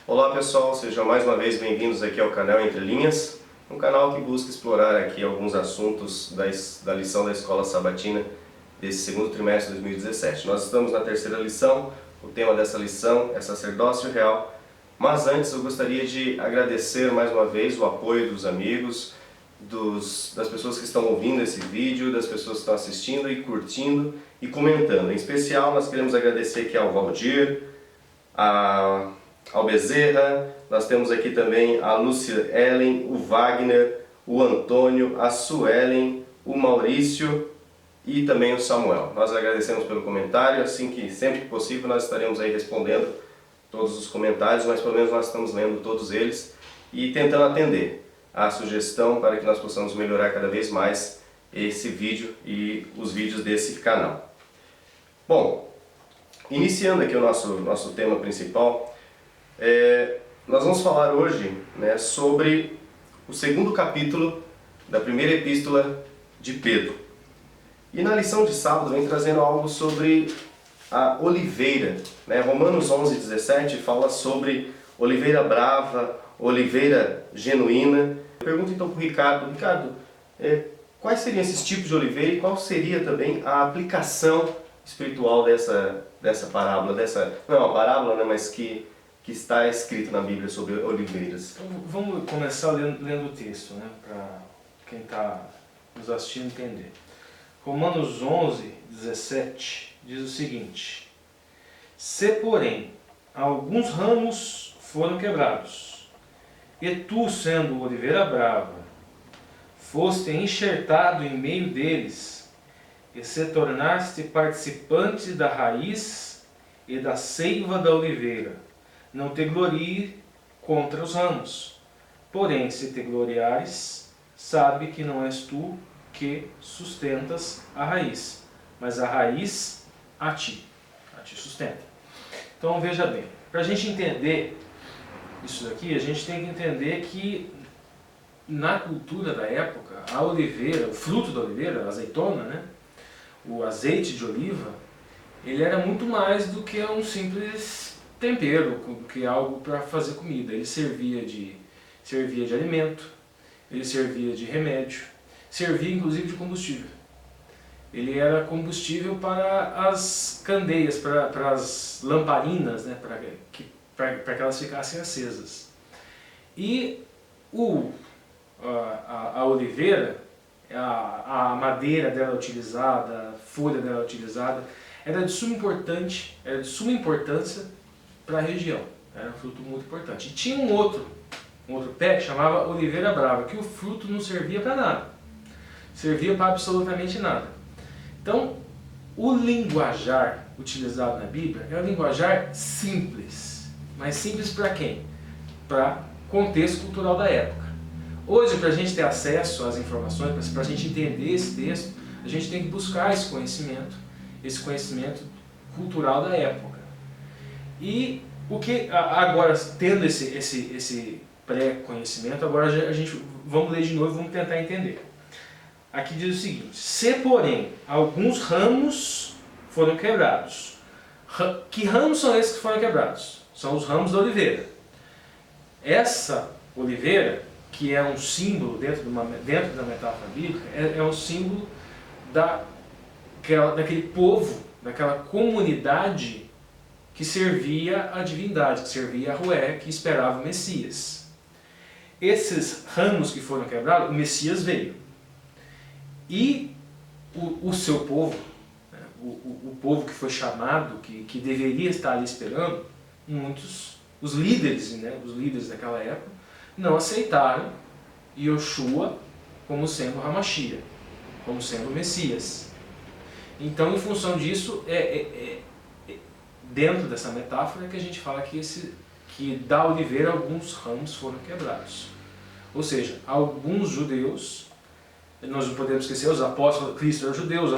Olá pessoal, sejam mais uma vez bem-vindos aqui ao canal Entre Linhas, um canal que busca explorar aqui alguns assuntos da lição da Escola Sabatina desse segundo trimestre de 2017. Nós estamos na terceira lição, o tema dessa lição é Sacerdócio Real, mas antes eu gostaria de agradecer mais uma vez o apoio dos amigos, das pessoas que estão ouvindo esse vídeo, das pessoas que estão assistindo e curtindo e comentando. Em especial nós queremos agradecer aqui ao Valdir, ao Bezerra, nós temos aqui também a Lúcia Ellen, o Wagner, o Antônio, a Suelen, o Maurício e também o Samuel. Nós agradecemos pelo comentário, assim que sempre que possível nós estaremos aí respondendo todos os comentários, mas pelo menos nós estamos lendo todos eles e tentando atender a sugestão para que nós possamos melhorar cada vez mais esse vídeo e os vídeos desse canal. Bom, iniciando aqui o nosso tema principal, nós vamos falar hoje, sobre o segundo capítulo da primeira epístola de Pedro. E na lição de sábado vem trazendo algo sobre a oliveira. Romanos 11:17 fala sobre oliveira brava, oliveira genuína. Eu pergunto então para o Ricardo, quais seriam esses tipos de oliveira e qual seria também a aplicação espiritual dessa parábola, não é uma parábola, mas que está escrito na Bíblia sobre oliveiras. Então, vamos começar lendo o texto, para quem está nos assistindo entender. Romanos 11:17 diz o seguinte: Se, porém, alguns ramos foram quebrados, e tu, sendo oliveira brava, foste enxertado em meio deles, e se tornaste participante da raiz e da seiva da oliveira, não te glorie contra os ramos. Porém, se te gloriares, sabe que não és tu que sustentas a raiz, mas a raiz a ti sustenta. Então veja bem, para a gente entender isso daqui, a gente tem que entender que na cultura da época, a oliveira, o fruto da oliveira, a azeitona, o azeite de oliva, ele era muito mais do que um simples tempero, do que algo para fazer comida. Ele servia de alimento, ele servia de remédio, servia inclusive de combustível. Ele era combustível para as candeias, para as lamparinas, para que elas ficassem acesas. E a oliveira, a madeira dela utilizada, a folha dela utilizada, era de suma importância para a região. Era um fruto muito importante. E tinha um outro pé que chamava oliveira brava, que o fruto não servia para nada. Servia para absolutamente nada. Então, o linguajar utilizado na Bíblia é um linguajar simples. Mas simples para quem? Para o contexto cultural da época. Hoje, para a gente ter acesso às informações, para a gente entender esse texto, a gente tem que buscar esse conhecimento cultural da época. E o que agora, tendo esse pré-conhecimento, agora a gente vamos ler de novo e vamos tentar entender. Aqui diz o seguinte: se, porém, alguns ramos foram quebrados. Que ramos são esses que foram quebrados? São os ramos da oliveira. Essa oliveira, que é um símbolo dentro da metáfora bíblica, é um símbolo daquele povo, daquela comunidade que servia a divindade, que servia a Rué, que esperava o Messias. Esses ramos que foram quebrados, o Messias veio. E o seu povo, o povo que foi chamado, que deveria estar ali esperando, os líderes daquela época, não aceitaram Yoshua como sendo o Hamashia, como sendo o Messias. Então, em função disso, dentro dessa metáfora que a gente fala que da oliveira alguns ramos foram quebrados. Ou seja, alguns judeus, nós não podemos esquecer, os apóstolos, Cristo era judeu, os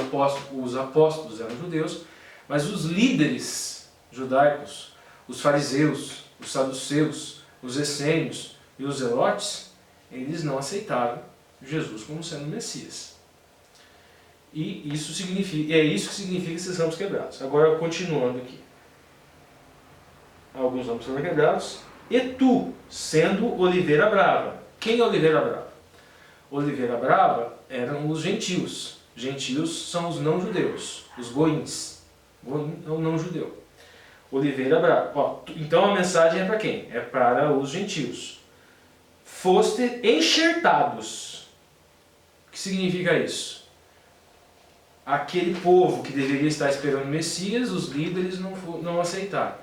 apóstolos eram judeus, mas os líderes judaicos, os fariseus, os saduceus, os essênios e os zelotes, eles não aceitaram Jesus como sendo o Messias. E é isso que significa esses ramos quebrados. Agora, continuando aqui. Alguns ramos foram quebrados, E tu, sendo oliveira brava. Quem é oliveira brava? Oliveira brava eram os gentios. Gentios são os não-judeus, os goíns. Goim é o não-judeu. Oliveira brava. Ó, então a mensagem é para quem? É para os gentios. Foste enxertados. O que significa isso? Aquele povo que deveria estar esperando o Messias, os líderes não aceitaram.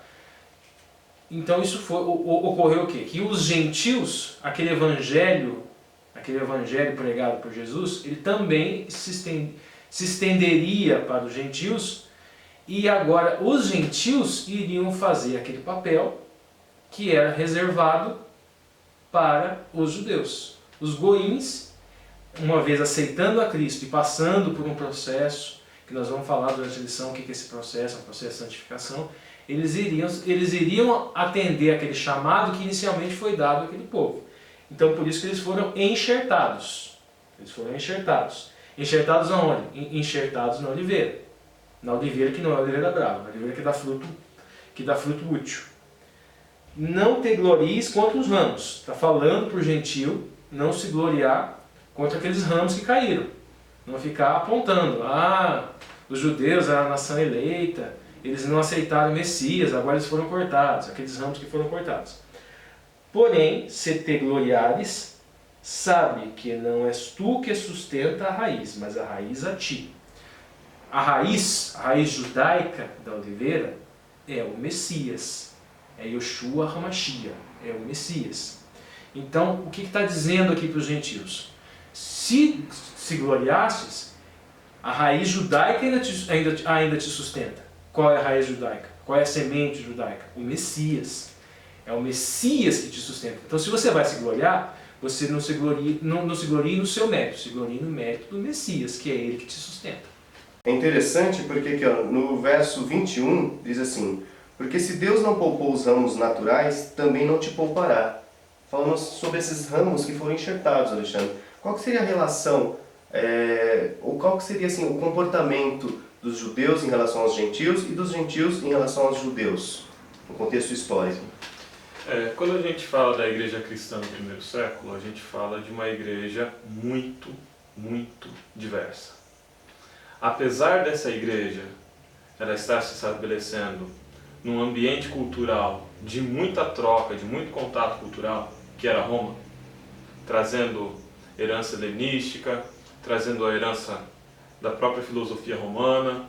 Então isso ocorreu o quê? Que os gentios, aquele evangelho pregado por Jesus, ele também se estenderia para os gentios, e agora os gentios iriam fazer aquele papel que era reservado para os judeus. Os goíns, uma vez aceitando a Cristo e passando por um processo, que nós vamos falar durante a lição o que é esse processo, um processo de santificação, eles iriam atender aquele chamado que inicialmente foi dado àquele povo. Então por isso que eles foram enxertados. Eles foram enxertados. Enxertados aonde? Enxertados na oliveira. Na oliveira que não é a oliveira brava, na oliveira que dá fruto útil. Não te glories contra os ramos. Está falando para o gentil não se gloriar contra aqueles ramos que caíram. Não ficar apontando. Os judeus eram a nação eleita, eles não aceitaram o Messias, agora eles foram cortados. Aqueles ramos que foram cortados. Porém, se te gloriares, sabe que não és tu que sustenta a raiz, mas a raiz a ti. A raiz judaica da oliveira é o Messias. É Yoshua HaMashiach, é o Messias. Então, o que está dizendo aqui para os gentios? Se gloriasses, a raiz judaica ainda te sustenta. Qual é a raiz judaica? Qual é a semente judaica? O Messias. É o Messias que te sustenta. Então, se você vai se gloriar, você não se glorie no seu mérito, se glorie no mérito do Messias, que é ele que te sustenta. É interessante porque aqui, ó, no verso 21 diz assim: porque se Deus não poupou os ramos naturais, também não te poupará. Falando sobre esses ramos que foram enxertados, Alexandre. Qual que seria a relação, ou qual que seria assim, o comportamento dos judeus em relação aos gentios e dos gentios em relação aos judeus, no contexto histórico? Quando a gente fala da igreja cristã no primeiro século, a gente fala de uma igreja muito, muito diversa. Apesar dessa igreja ela estar se estabelecendo num ambiente cultural de muita troca, de muito contato cultural, que era Roma, trazendo herança helenística, trazendo a herança da própria filosofia romana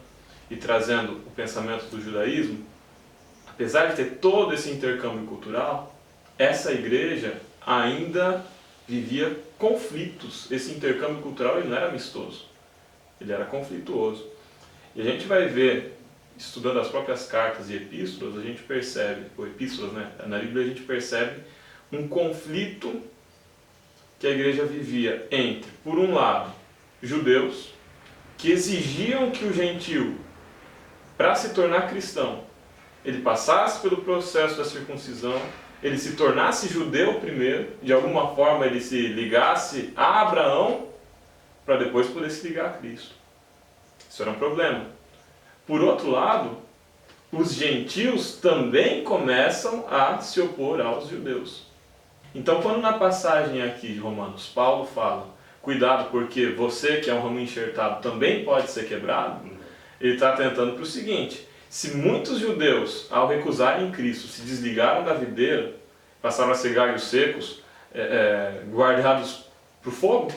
e trazendo o pensamento do judaísmo, apesar de ter todo esse intercâmbio cultural, essa igreja ainda vivia conflitos. Esse intercâmbio cultural ele não era amistoso, ele era conflituoso. E a gente vai ver, estudando as próprias cartas e epístolas, a gente percebe, ou epístolas, né? Na Bíblia a gente percebe um conflito que a igreja vivia entre, por um lado, judeus, que exigiam que o gentio, para se tornar cristão, ele passasse pelo processo da circuncisão, ele se tornasse judeu primeiro, de alguma forma ele se ligasse a Abraão, para depois poder se ligar a Cristo. Isso era um problema. Por outro lado, os gentios também começam a se opor aos judeus. Então, quando na passagem aqui de Romanos, Paulo fala, cuidado porque você que é um ramo enxertado também pode ser quebrado, ele está atentando para o seguinte: se muitos judeus, ao recusarem Cristo, se desligaram da videira, passaram a ser galhos secos, guardados para o fogo,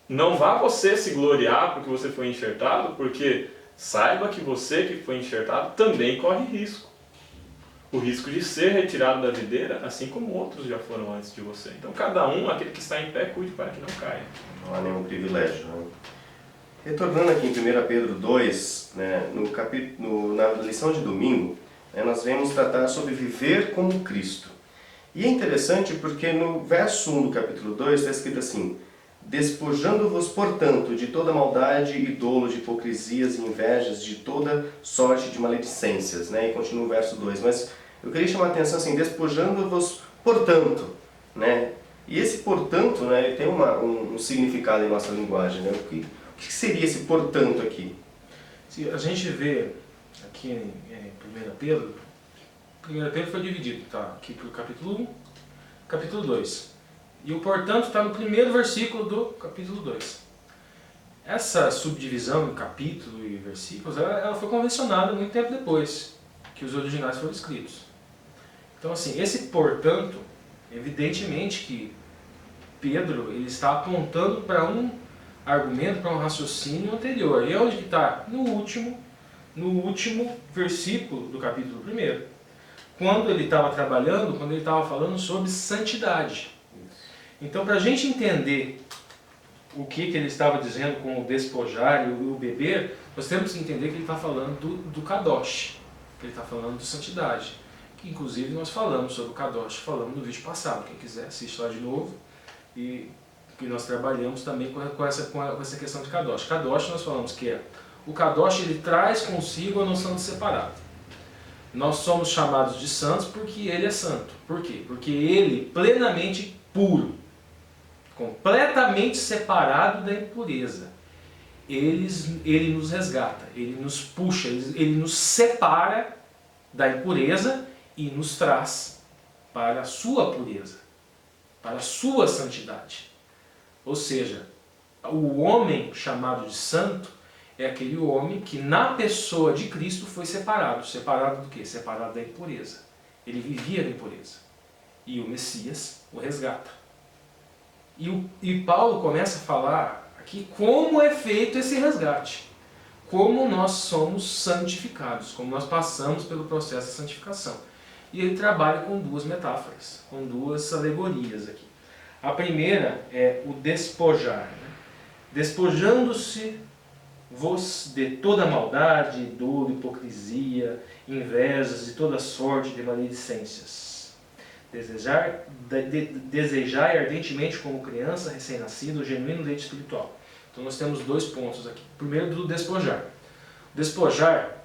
não vá você se gloriar porque você foi enxertado, porque saiba que você que foi enxertado também corre risco. O risco de ser retirado da videira, assim como outros já foram antes de você. Então cada um, aquele que está em pé, cuide para que não caia. Não há nenhum privilégio, né? Retornando aqui em 1 Pedro 2, né, na lição de domingo, né, nós vamos tratar sobre viver como Cristo. E é interessante porque no verso 1 do capítulo 2 está escrito assim: despojando-vos, portanto, de toda maldade e dolo, de hipocrisias e invejas, de toda sorte de maledicências. Né? E continua o verso 2. Mas eu queria chamar a atenção assim: despojando-vos, portanto. Né? E esse portanto, né, ele tem um significado em nossa linguagem. Né? O que seria esse portanto aqui? Se a gente vê aqui em 1 Pedro, 1 Pedro foi dividido, tá? Aqui para o capítulo 1, capítulo 2. E o portanto está no primeiro versículo do capítulo 2. Essa subdivisão em capítulo e versículos, ela foi convencionada muito tempo depois que os originais foram escritos. Então, assim, esse portanto, evidentemente que Pedro ele está apontando para um argumento, para um raciocínio anterior. E onde que está? No último versículo do capítulo 1. Quando ele estava trabalhando, quando ele estava falando sobre santidade. Então, para a gente entender o que ele estava dizendo com o despojar e o beber, nós temos que entender que ele está falando do kadosh. Ele está falando de santidade. Que inclusive nós falamos sobre o kadosh, falamos no vídeo passado. Quem quiser assiste lá de novo. E que nós trabalhamos também com essa questão de kadosh. Kadosh nós falamos que o kadosh ele traz consigo a noção de separado. Nós somos chamados de santos porque ele é santo. Por quê? Porque ele plenamente puro, completamente separado da impureza. Ele nos resgata, ele nos puxa, ele nos separa da impureza e nos traz para a sua pureza, para a sua santidade. Ou seja, o homem chamado de santo é aquele homem que na pessoa de Cristo foi separado. Separado do quê? Separado da impureza. Ele vivia da impureza. E o Messias o resgata. E Paulo começa a falar aqui como é feito esse resgate. Como nós somos santificados, como nós passamos pelo processo de santificação. E ele trabalha com duas metáforas, com duas alegorias aqui. A primeira é o despojar. Né? Despojando-se-vos de toda maldade, dolo, hipocrisia, invejas e toda sorte de maledicências. Desejai ardentemente como criança recém-nascida o genuíno leite espiritual. Então nós temos dois pontos aqui. Primeiro do despojar. O despojar,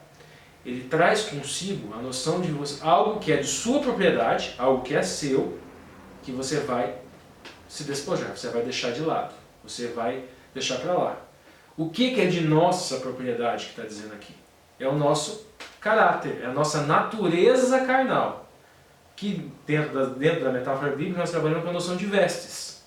ele traz consigo a noção de algo que é de sua propriedade, algo que é seu, que você vai se despojar, você vai deixar de lado, você vai deixar para lá. O que é de nossa propriedade que está dizendo aqui? É o nosso caráter, é a nossa natureza carnal. Que dentro da metáfora bíblica nós trabalhamos com a noção de vestes.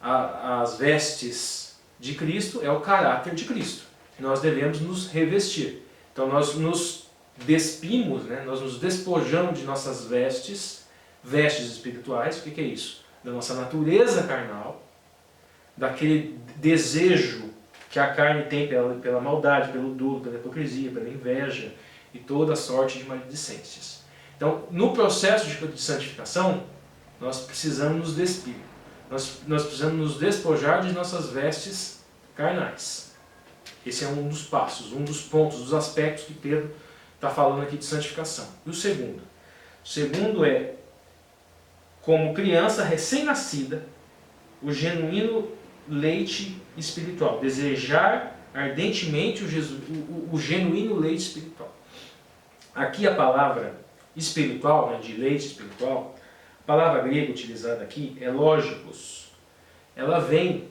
As vestes de Cristo é o caráter de Cristo. Nós devemos nos revestir. Então nós nos despimos, né? Nós nos despojamos de nossas vestes espirituais. O que é isso? Da nossa natureza carnal, daquele desejo que a carne tem pela maldade, pelo dolo, pela hipocrisia, pela inveja e toda sorte de maledicências. Então, no processo de santificação, nós precisamos nos despir. Nós precisamos nos despojar de nossas vestes carnais. Esse é um dos passos, um dos pontos, dos aspectos que Pedro está falando aqui de santificação. E o segundo? O segundo é, como criança recém-nascida, o genuíno leite espiritual. Desejar ardentemente o genuíno leite espiritual. Aqui a palavra espiritual, né, de leite espiritual, a palavra grega utilizada aqui é lógicos. Ela vem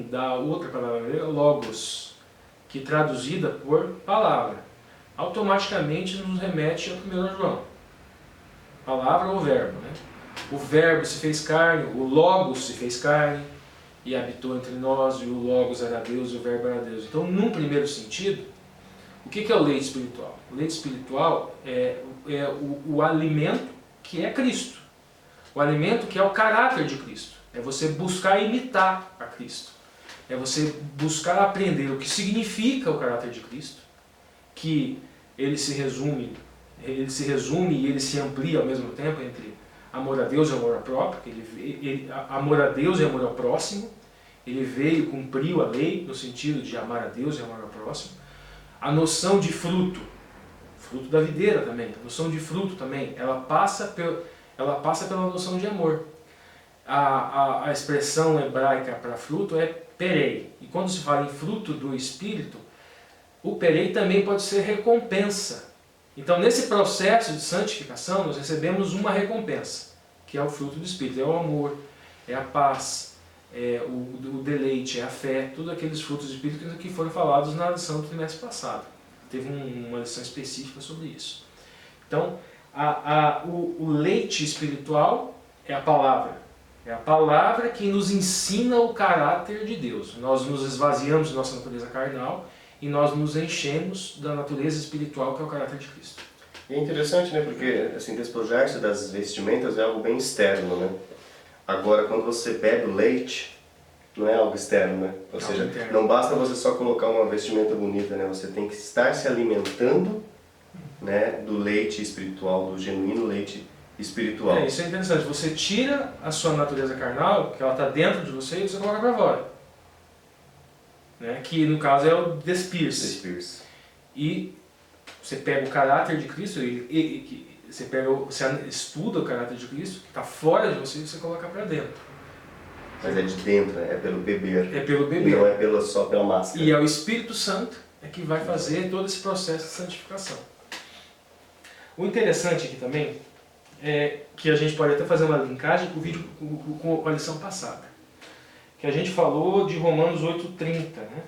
da outra palavra grega, logos, que traduzida por palavra, automaticamente nos remete a 1 João. Palavra ou verbo, né? O verbo se fez carne, o logos se fez carne e habitou entre nós, e o logos era Deus e o verbo era Deus. Então, num primeiro sentido, o que é o leite espiritual? O leite espiritual é o alimento que é Cristo. O alimento que é o caráter de Cristo. É você buscar imitar a Cristo. É você buscar aprender o que significa o caráter de Cristo, que ele se resume e ele se amplia ao mesmo tempo entre amor a Deus e amor ao próprio, amor a Deus e amor ao próximo. Ele veio, cumpriu a lei no sentido de amar a Deus e amar ao próximo. A noção de fruto da videira também, a noção de fruto também, ela passa pela noção de amor. A expressão hebraica para fruto é perei. E quando se fala em fruto do Espírito, o perei também pode ser recompensa. Então, nesse processo de santificação, nós recebemos uma recompensa, que é o fruto do Espírito. É o amor, é a paz, é o deleite, é a fé, todos aqueles frutos do Espírito que foram falados na lição do trimestre passado. Teve uma lição específica sobre isso. Então, o leite espiritual é a palavra. É a palavra que nos ensina o caráter de Deus. Nós nos esvaziamos de nossa natureza carnal e nós nos enchemos da natureza espiritual, que é o caráter de Cristo. E é interessante, né? Porque assim, despojar-se das vestimentas é algo bem externo, né? Agora, quando você bebe o leite, não é algo externo, né? Ou seja, não basta você só colocar uma vestimenta bonita, né? Você tem que estar se alimentando, né, do leite espiritual, do genuíno leite espiritual. Isso é interessante. Você tira a sua natureza carnal, que ela está dentro de você, e você coloca para fora. Né? Que no caso é o despir-se. E você pega o caráter de Cristo, você estuda o caráter de Cristo, que está fora de você, e você coloca para dentro. Mas é de dentro, né? É pelo beber. É pelo beber. Não é só pela máscara. E é o Espírito Santo que vai fazer todo esse processo de santificação. O interessante aqui também é que a gente pode até fazer uma linkagem com o vídeo, com a lição passada. Que a gente falou de Romanos 8,30, né?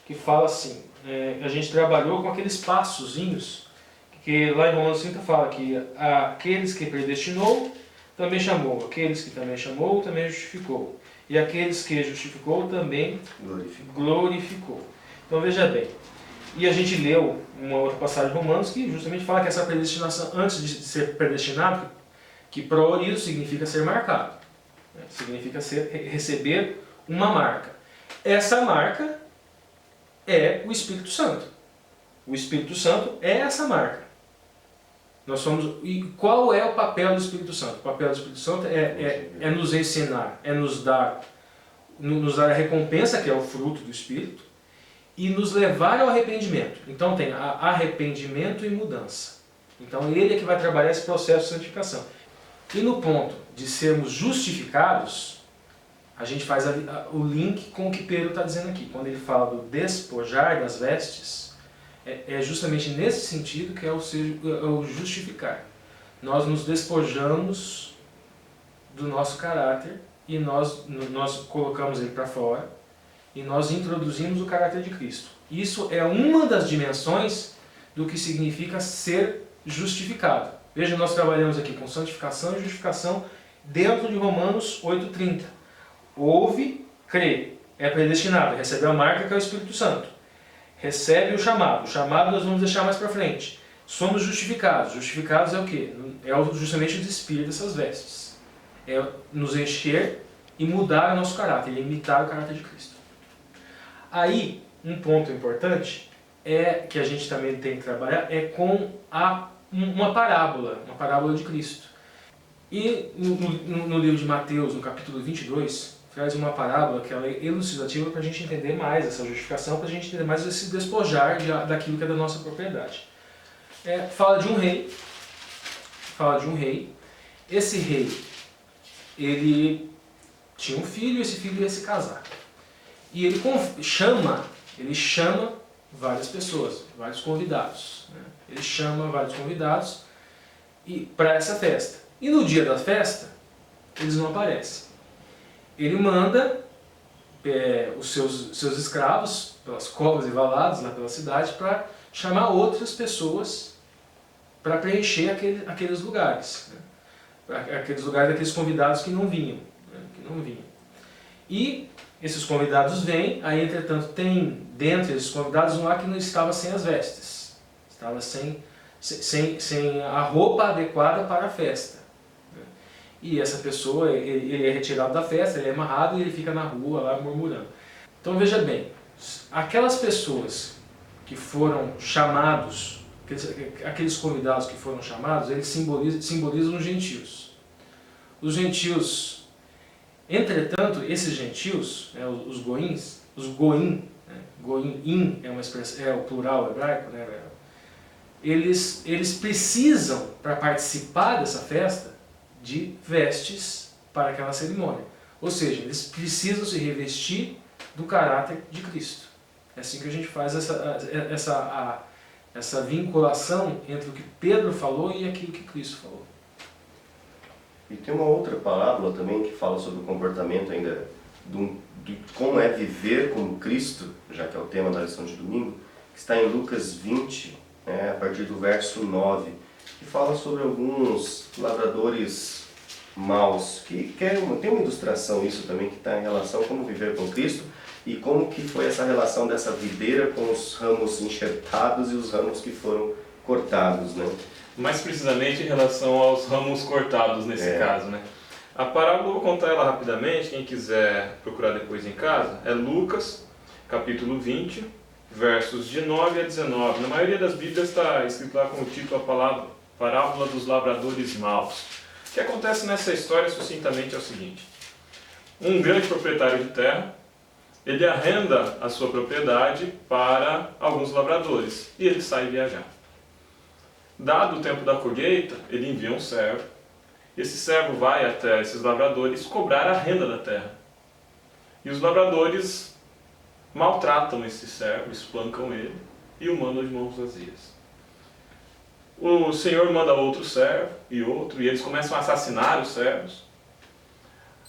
Que fala assim, a gente trabalhou com aqueles passozinhos, que lá em Romanos 30 fala que aqueles que predestinou, também chamou, aqueles que também chamou, também justificou, e aqueles que justificou, também glorificou. Então veja bem, e a gente leu uma outra passagem de Romanos que justamente fala que essa predestinação, antes de ser predestinado, que priorizo significa ser marcado, né? Significa receber uma marca. Essa marca é o Espírito Santo. O Espírito Santo é essa marca. E qual é o papel do Espírito Santo? O papel do Espírito Santo é nos ensinar, é nos dar a recompensa, que é o fruto do Espírito, e nos levar ao arrependimento. Então tem arrependimento e mudança. Então ele é que vai trabalhar esse processo de santificação. E no ponto de sermos justificados, a gente faz o link com o que Pedro está dizendo aqui. Quando ele fala do despojar das vestes, é justamente nesse sentido que é o justificar. Nós nos despojamos do nosso caráter e nós colocamos ele para fora e nós introduzimos o caráter de Cristo. Isso é uma das dimensões do que significa ser justificado. Veja, nós trabalhamos aqui com santificação e justificação dentro de Romanos 8,30. Ouve, crê, é predestinado, recebe a marca que é o Espírito Santo. Recebe o chamado nós vamos deixar mais para frente. Somos justificados. Justificados é o quê? É justamente o despir dessas vestes. É nos encher e mudar o nosso caráter, imitar o caráter de Cristo. Aí, um ponto importante que a gente também tem que trabalhar é com uma parábola de Cristo. E no livro de Mateus, no capítulo 22, traz uma parábola que ela é elucidativa para a gente entender mais essa justificação, para a gente entender mais esse despojar daquilo que é da nossa propriedade. Fala de um rei. Esse rei, ele tinha um filho, esse filho ia se casar. E ele chama várias pessoas, vários convidados. Né? Ele chama vários convidados para essa festa. E no dia da festa, eles não aparecem. Ele manda os seus escravos pelas covas e valados lá pela cidade para chamar outras pessoas para preencher aqueles lugares. Né? Aqueles lugares daqueles convidados que não vinham. Né? E esses convidados vêm, aí entretanto tem dentre esses convidados um lá que não estava sem as vestes. Estava sem a roupa adequada para a festa. E essa pessoa, ele é retirado da festa, ele é amarrado e ele fica na rua lá murmurando. Então veja bem, aquelas pessoas que foram chamados, aqueles convidados que foram chamados, eles simbolizam os gentios. Os gentios, entretanto, esses gentios, né, os goim, né, goim é uma expressão, é o plural hebraico, né, eles precisam, para participar dessa festa, de vestes para aquela cerimônia. Ou seja, eles precisam se revestir do caráter de Cristo. É assim que a gente faz essa vinculação entre o que Pedro falou e aquilo que Cristo falou. E tem uma outra parábola também que fala sobre o comportamento ainda de como é viver como Cristo, já que é o tema da lição de domingo, que está em Lucas 20, a partir do verso 9. que fala sobre alguns lavradores maus, que tem uma ilustração isso também, que está em relação a como viver com Cristo e como que foi essa relação dessa videira com os ramos enxertados e os ramos que foram cortados, né? Mais precisamente em relação aos ramos cortados nesse caso, né? A parábola, eu vou contar ela rapidamente, quem quiser procurar depois em casa, é Lucas, capítulo 20, versos de 9 a 19. Na maioria das Bíblias está escrito lá com o título a palavra Parábola dos Lavradores Maus. O que acontece nessa história, sucintamente, é o seguinte. Um grande proprietário de terra, ele arrenda a sua propriedade para alguns lavradores e ele sai viajar. Dado o tempo da colheita, ele envia um servo. Esse servo vai até esses lavradores cobrar a renda da terra. E os lavradores maltratam esse servo, espancam ele e o mandam de mãos vazias. O Senhor manda outro servo e eles começam a assassinar os servos.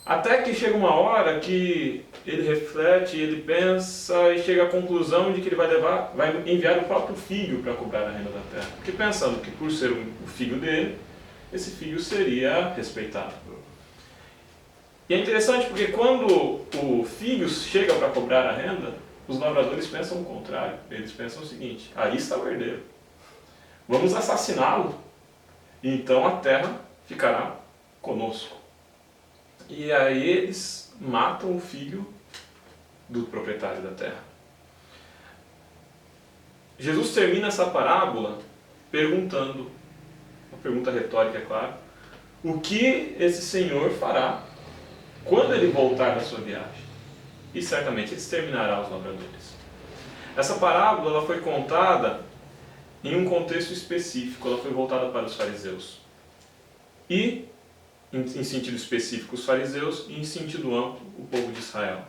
Até que chega uma hora que ele reflete, ele pensa e chega à conclusão de que ele vai enviar o próprio filho para cobrar a renda da terra. Porque pensando que por ser o filho dele, esse filho seria respeitado. E é interessante porque quando o filho chega para cobrar a renda, os lavradores pensam o contrário. Eles pensam o seguinte: aí está o herdeiro. Vamos assassiná-lo. E então a terra ficará conosco. E aí eles matam o filho do proprietário da terra. Jesus termina essa parábola perguntando, uma pergunta retórica, é claro, o que esse Senhor fará quando ele voltar da sua viagem? E certamente ele exterminará os lavradores. Essa parábola ela foi contada em um contexto específico, ela foi voltada para os fariseus. E, em sentido específico, os fariseus, e em sentido amplo, o povo de Israel.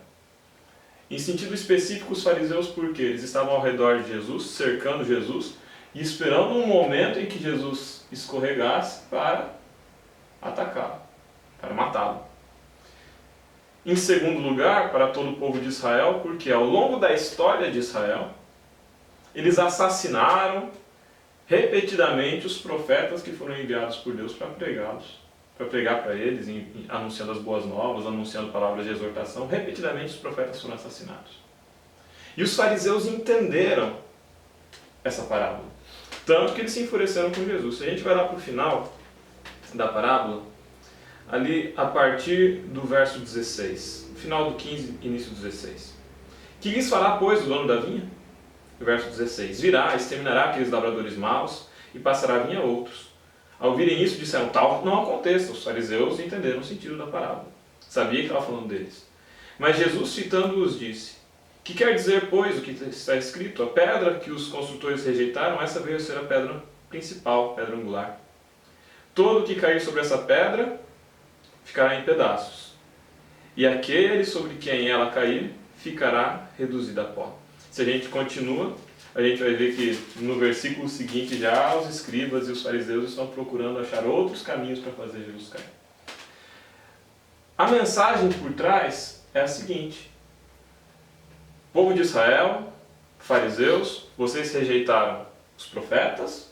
Em sentido específico, os fariseus, porque eles estavam ao redor de Jesus, cercando Jesus, e esperando um momento em que Jesus escorregasse para atacá-lo, para matá-lo. Em segundo lugar, para todo o povo de Israel, porque ao longo da história de Israel, eles assassinaram repetidamente os profetas que foram enviados por Deus para pregar para eles, anunciando as boas novas, anunciando palavras de exortação. Repetidamente os profetas foram assassinados. E os fariseus entenderam essa parábola, tanto que eles se enfureceram com Jesus. Se a gente vai lá para o final da parábola, ali a partir do verso 16, final do 15, início do 16. Que lhes fará, pois, o dono da vinha? Verso 16. Virá, exterminará aqueles lavradores maus e passará a vinha a outros. Ao ouvirem isso, disseram: tal não aconteça. Os fariseus entenderam o sentido da parábola. Sabia que estava falando deles. Mas Jesus, citando-os, disse: que quer dizer, pois, o que está escrito? A pedra que os construtores rejeitaram, essa veio a ser a pedra principal, pedra angular. Todo que cair sobre essa pedra ficará em pedaços. E aquele sobre quem ela cair ficará reduzido a pó. Se a gente continua, a gente vai ver que no versículo seguinte já os escribas e os fariseus estão procurando achar outros caminhos para fazer Jesus cair. A mensagem por trás é a seguinte: povo de Israel, fariseus, vocês rejeitaram os profetas,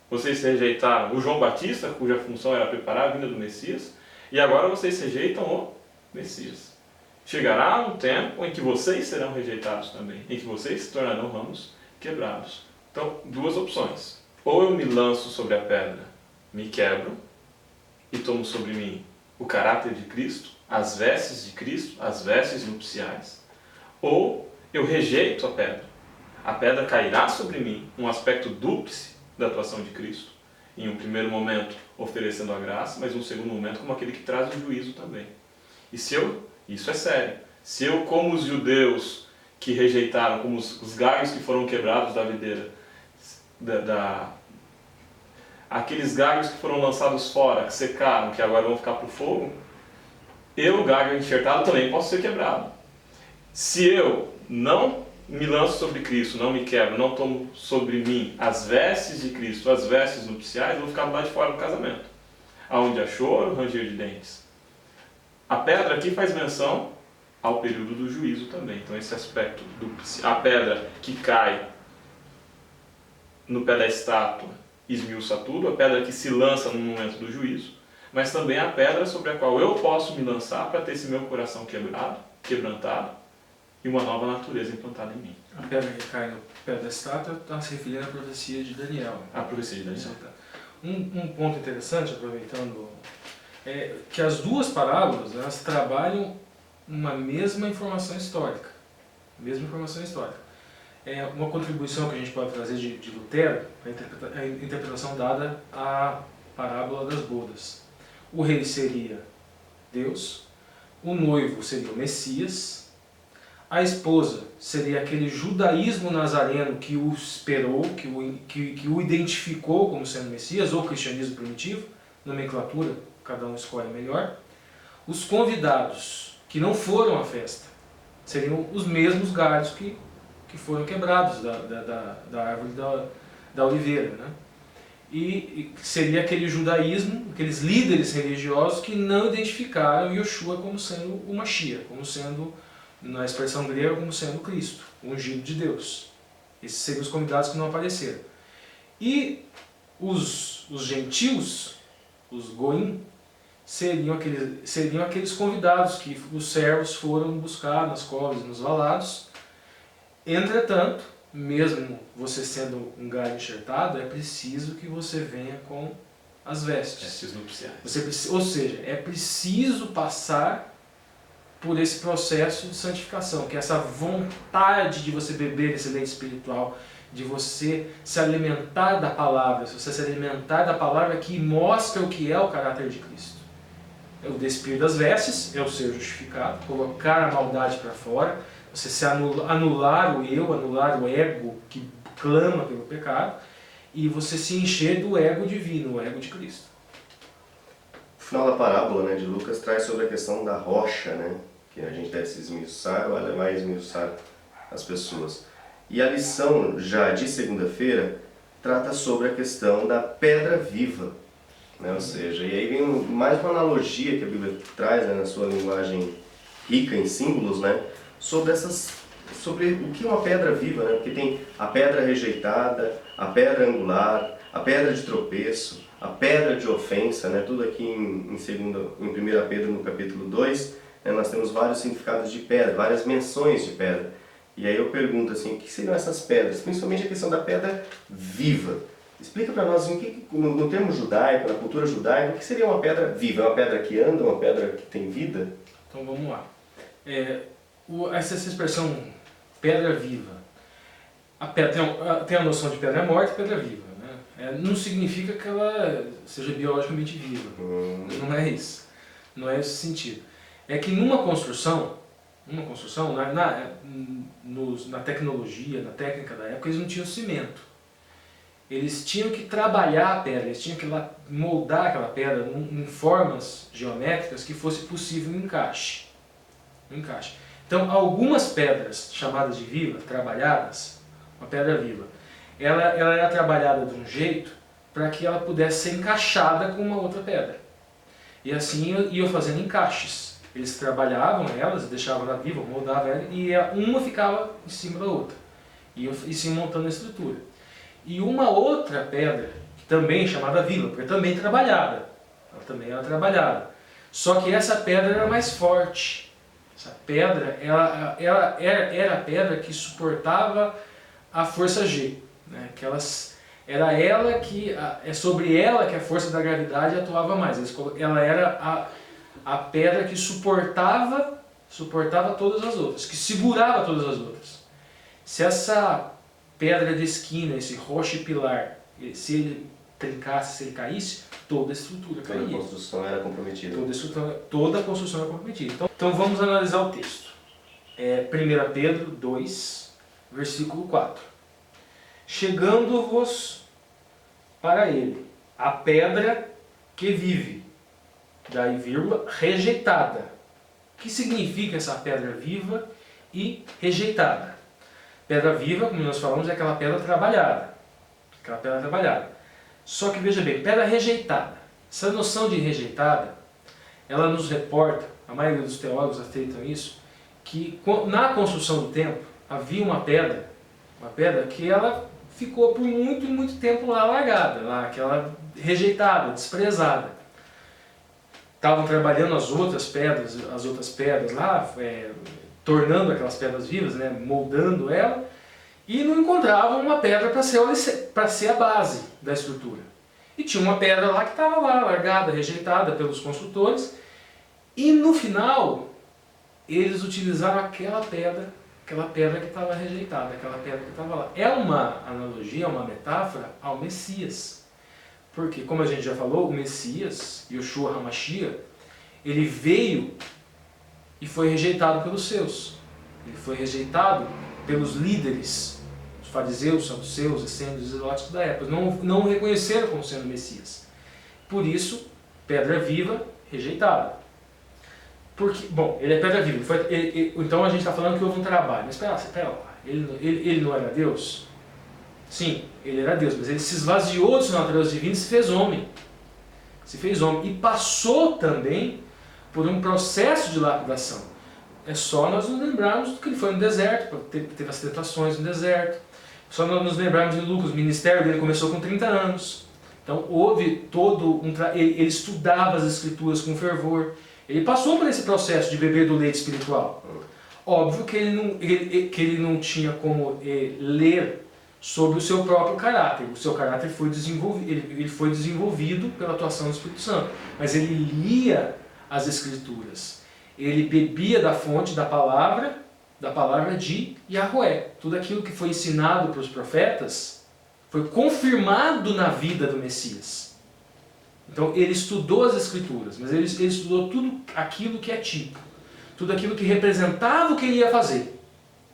vocês rejeitaram o João Batista, cuja função era preparar a vinda do Messias, e agora vocês rejeitam o Messias. Chegará um tempo em que vocês serão rejeitados também, em que vocês se tornarão ramos quebrados. Então, duas opções. Ou eu me lanço sobre a pedra, me quebro e tomo sobre mim o caráter de Cristo, as vestes de Cristo, as vestes nupciais. Ou eu rejeito a pedra. A pedra cairá sobre mim, um aspecto dúplice da atuação de Cristo. Em um primeiro momento oferecendo a graça, mas em um segundo momento como aquele que traz o juízo também. E isso é sério, se eu, como os judeus que rejeitaram, como os galhos que foram quebrados da videira, aqueles galhos que foram lançados fora, que secaram, que agora vão ficar para o fogo, eu, galho enxertado, também posso ser quebrado. Se eu não me lanço sobre Cristo, não me quebro, não tomo sobre mim as vestes de Cristo, as vestes nupciais, eu vou ficar do lado de fora do casamento, aonde há choro, ranger de dentes. A pedra aqui faz menção ao período do juízo também. Então esse aspecto a pedra que cai no pé da estátua esmiuça tudo, a pedra que se lança no momento do juízo, mas também a pedra sobre a qual eu posso me lançar para ter esse meu coração quebrantado e uma nova natureza implantada em mim. A pedra que cai no pé da estátua está se referindo à profecia de Daniel. A profecia de Daniel. Um ponto interessante, aproveitando, é que as duas parábolas, elas trabalham uma mesma informação histórica. É uma contribuição que a gente pode trazer de Lutero, a interpretação dada à parábola das bodas. O rei seria Deus, o noivo seria o Messias, a esposa seria aquele judaísmo nazareno que o esperou, que o identificou como sendo Messias, ou cristianismo primitivo, nomenclatura, cada um escolhe melhor. Os convidados que não foram à festa seriam os mesmos galhos que foram quebrados da árvore da oliveira, né? E seria aquele judaísmo, aqueles líderes religiosos que não identificaram Yoshua como sendo o Mashiach, como sendo, na expressão grega, como sendo Cristo, o ungido de Deus. Esses seriam os convidados que não apareceram. E os gentios, os goim, seriam aqueles convidados que os servos foram buscar nas covas e nos valados. Entretanto, mesmo você sendo um galho enxertado, é preciso que você venha com as vestes nupciais. Ou seja, é preciso passar por esse processo de santificação, que é essa vontade de você beber esse leite espiritual, de você se alimentar da palavra, se você se alimentar da palavra que mostra o que é o caráter de Cristo. É o despir das vestes, é o ser justificado, colocar a maldade para fora, você se anular o eu, anular o ego que clama pelo pecado, e você se encher do ego divino, o ego de Cristo. O final da parábola, né, de Lucas traz sobre a questão da rocha, né, que a gente deve se esmiuçar, ou ela vai esmiuçar as pessoas. E a lição já de segunda-feira trata sobre a questão da pedra viva, né, ou seja, e aí vem mais uma analogia que a Bíblia traz, né, na sua linguagem rica em símbolos, né, sobre o que é uma pedra viva, né? Porque tem a pedra rejeitada, a pedra angular, a pedra de tropeço, a pedra de ofensa, né? Tudo aqui em 1 Pedro, no capítulo 2, né? Nós temos vários significados de pedra, várias menções de pedra. E aí eu pergunto assim, o que seriam essas pedras? Principalmente a questão da pedra viva. Explica para nós, assim, no termo judaico, na cultura judaica, o que seria uma pedra viva? É uma pedra que anda, uma pedra que tem vida? Então vamos lá. Essa expressão pedra viva, tem a noção de pedra morta e pedra viva, né? Não significa que ela seja biologicamente viva, não é isso, não é esse sentido. É que numa construção na tecnologia, na técnica da época, eles não tinham cimento. Eles tinham que trabalhar a pedra, eles tinham que moldar aquela pedra em formas geométricas que fosse possível um encaixe. Então, algumas pedras chamadas de viva, trabalhadas, uma pedra viva, ela era trabalhada de um jeito para que ela pudesse ser encaixada com uma outra pedra. E assim iam fazendo encaixes. Eles trabalhavam elas, deixavam ela viva, moldavam ela, e uma ficava em cima da outra. E se montando a estrutura. E uma outra pedra, que também chamada viva, porque também trabalhada. Ela também era trabalhada. Só que essa pedra era mais forte. Essa pedra era a pedra que suportava a força G, né? É sobre ela que a força da gravidade atuava mais. Ela era a pedra que suportava todas as outras, que segurava todas as outras. Se essa pedra de esquina, esse roche pilar, se ele trincasse, se ele caísse, toda a estrutura caía. Toda a construção era comprometida. Toda a construção era comprometida. Então vamos analisar o texto. 1 Pedro 2, versículo 4. Chegando-vos para ele, a pedra que vive, daí vírgula, rejeitada. O que significa essa pedra viva e rejeitada? Pedra viva, como nós falamos, é aquela pedra trabalhada. Só que veja bem, pedra rejeitada. Essa noção de rejeitada, ela nos reporta, a maioria dos teólogos aceitam isso, que na construção do templo havia uma pedra que ela ficou por muito, muito tempo lá largada, lá, aquela rejeitada, desprezada. Estavam trabalhando as outras pedras lá, tornando aquelas pedras vivas, né, moldando ela, e não encontravam uma pedra para ser a base da estrutura. E tinha uma pedra lá que estava lá, largada, rejeitada pelos construtores, e no final eles utilizaram aquela pedra que estava rejeitada, aquela pedra que estava lá. É uma analogia, uma metáfora ao Messias. Porque, como a gente já falou, o Messias, Yoshua HaMashiach, ele veio e foi rejeitado pelos seus. Ele foi rejeitado pelos líderes, os fariseus, saduceus, essênios, zelotes da época. Não o reconheceram como sendo Messias. Por isso, pedra viva, rejeitada. Porque, bom, ele é pedra viva. Então a gente está falando que houve um trabalho. Mas espera lá, ele não era Deus? Sim, ele era Deus, mas ele se esvaziou de sua natureza divina e se fez homem. Se fez homem. E passou também por um processo de lapidação. É só nós nos lembrarmos do que ele foi no deserto, teve as tentações no deserto. Só nós nos lembrarmos de Lucas, o ministério dele começou com 30 anos. Então houve todo ele estudava as escrituras com fervor. Ele passou por esse processo de beber do leite espiritual. Óbvio que ele não tinha como ler sobre o seu próprio caráter. O seu caráter foi desenvolvido pela atuação do Espírito Santo. Mas ele lia as Escrituras. Ele bebia da fonte da palavra de Yahweh. Tudo aquilo que foi ensinado para os profetas foi confirmado na vida do Messias. Então ele estudou as Escrituras, mas ele estudou tudo aquilo que é tipo, tudo aquilo que representava o que ele ia fazer.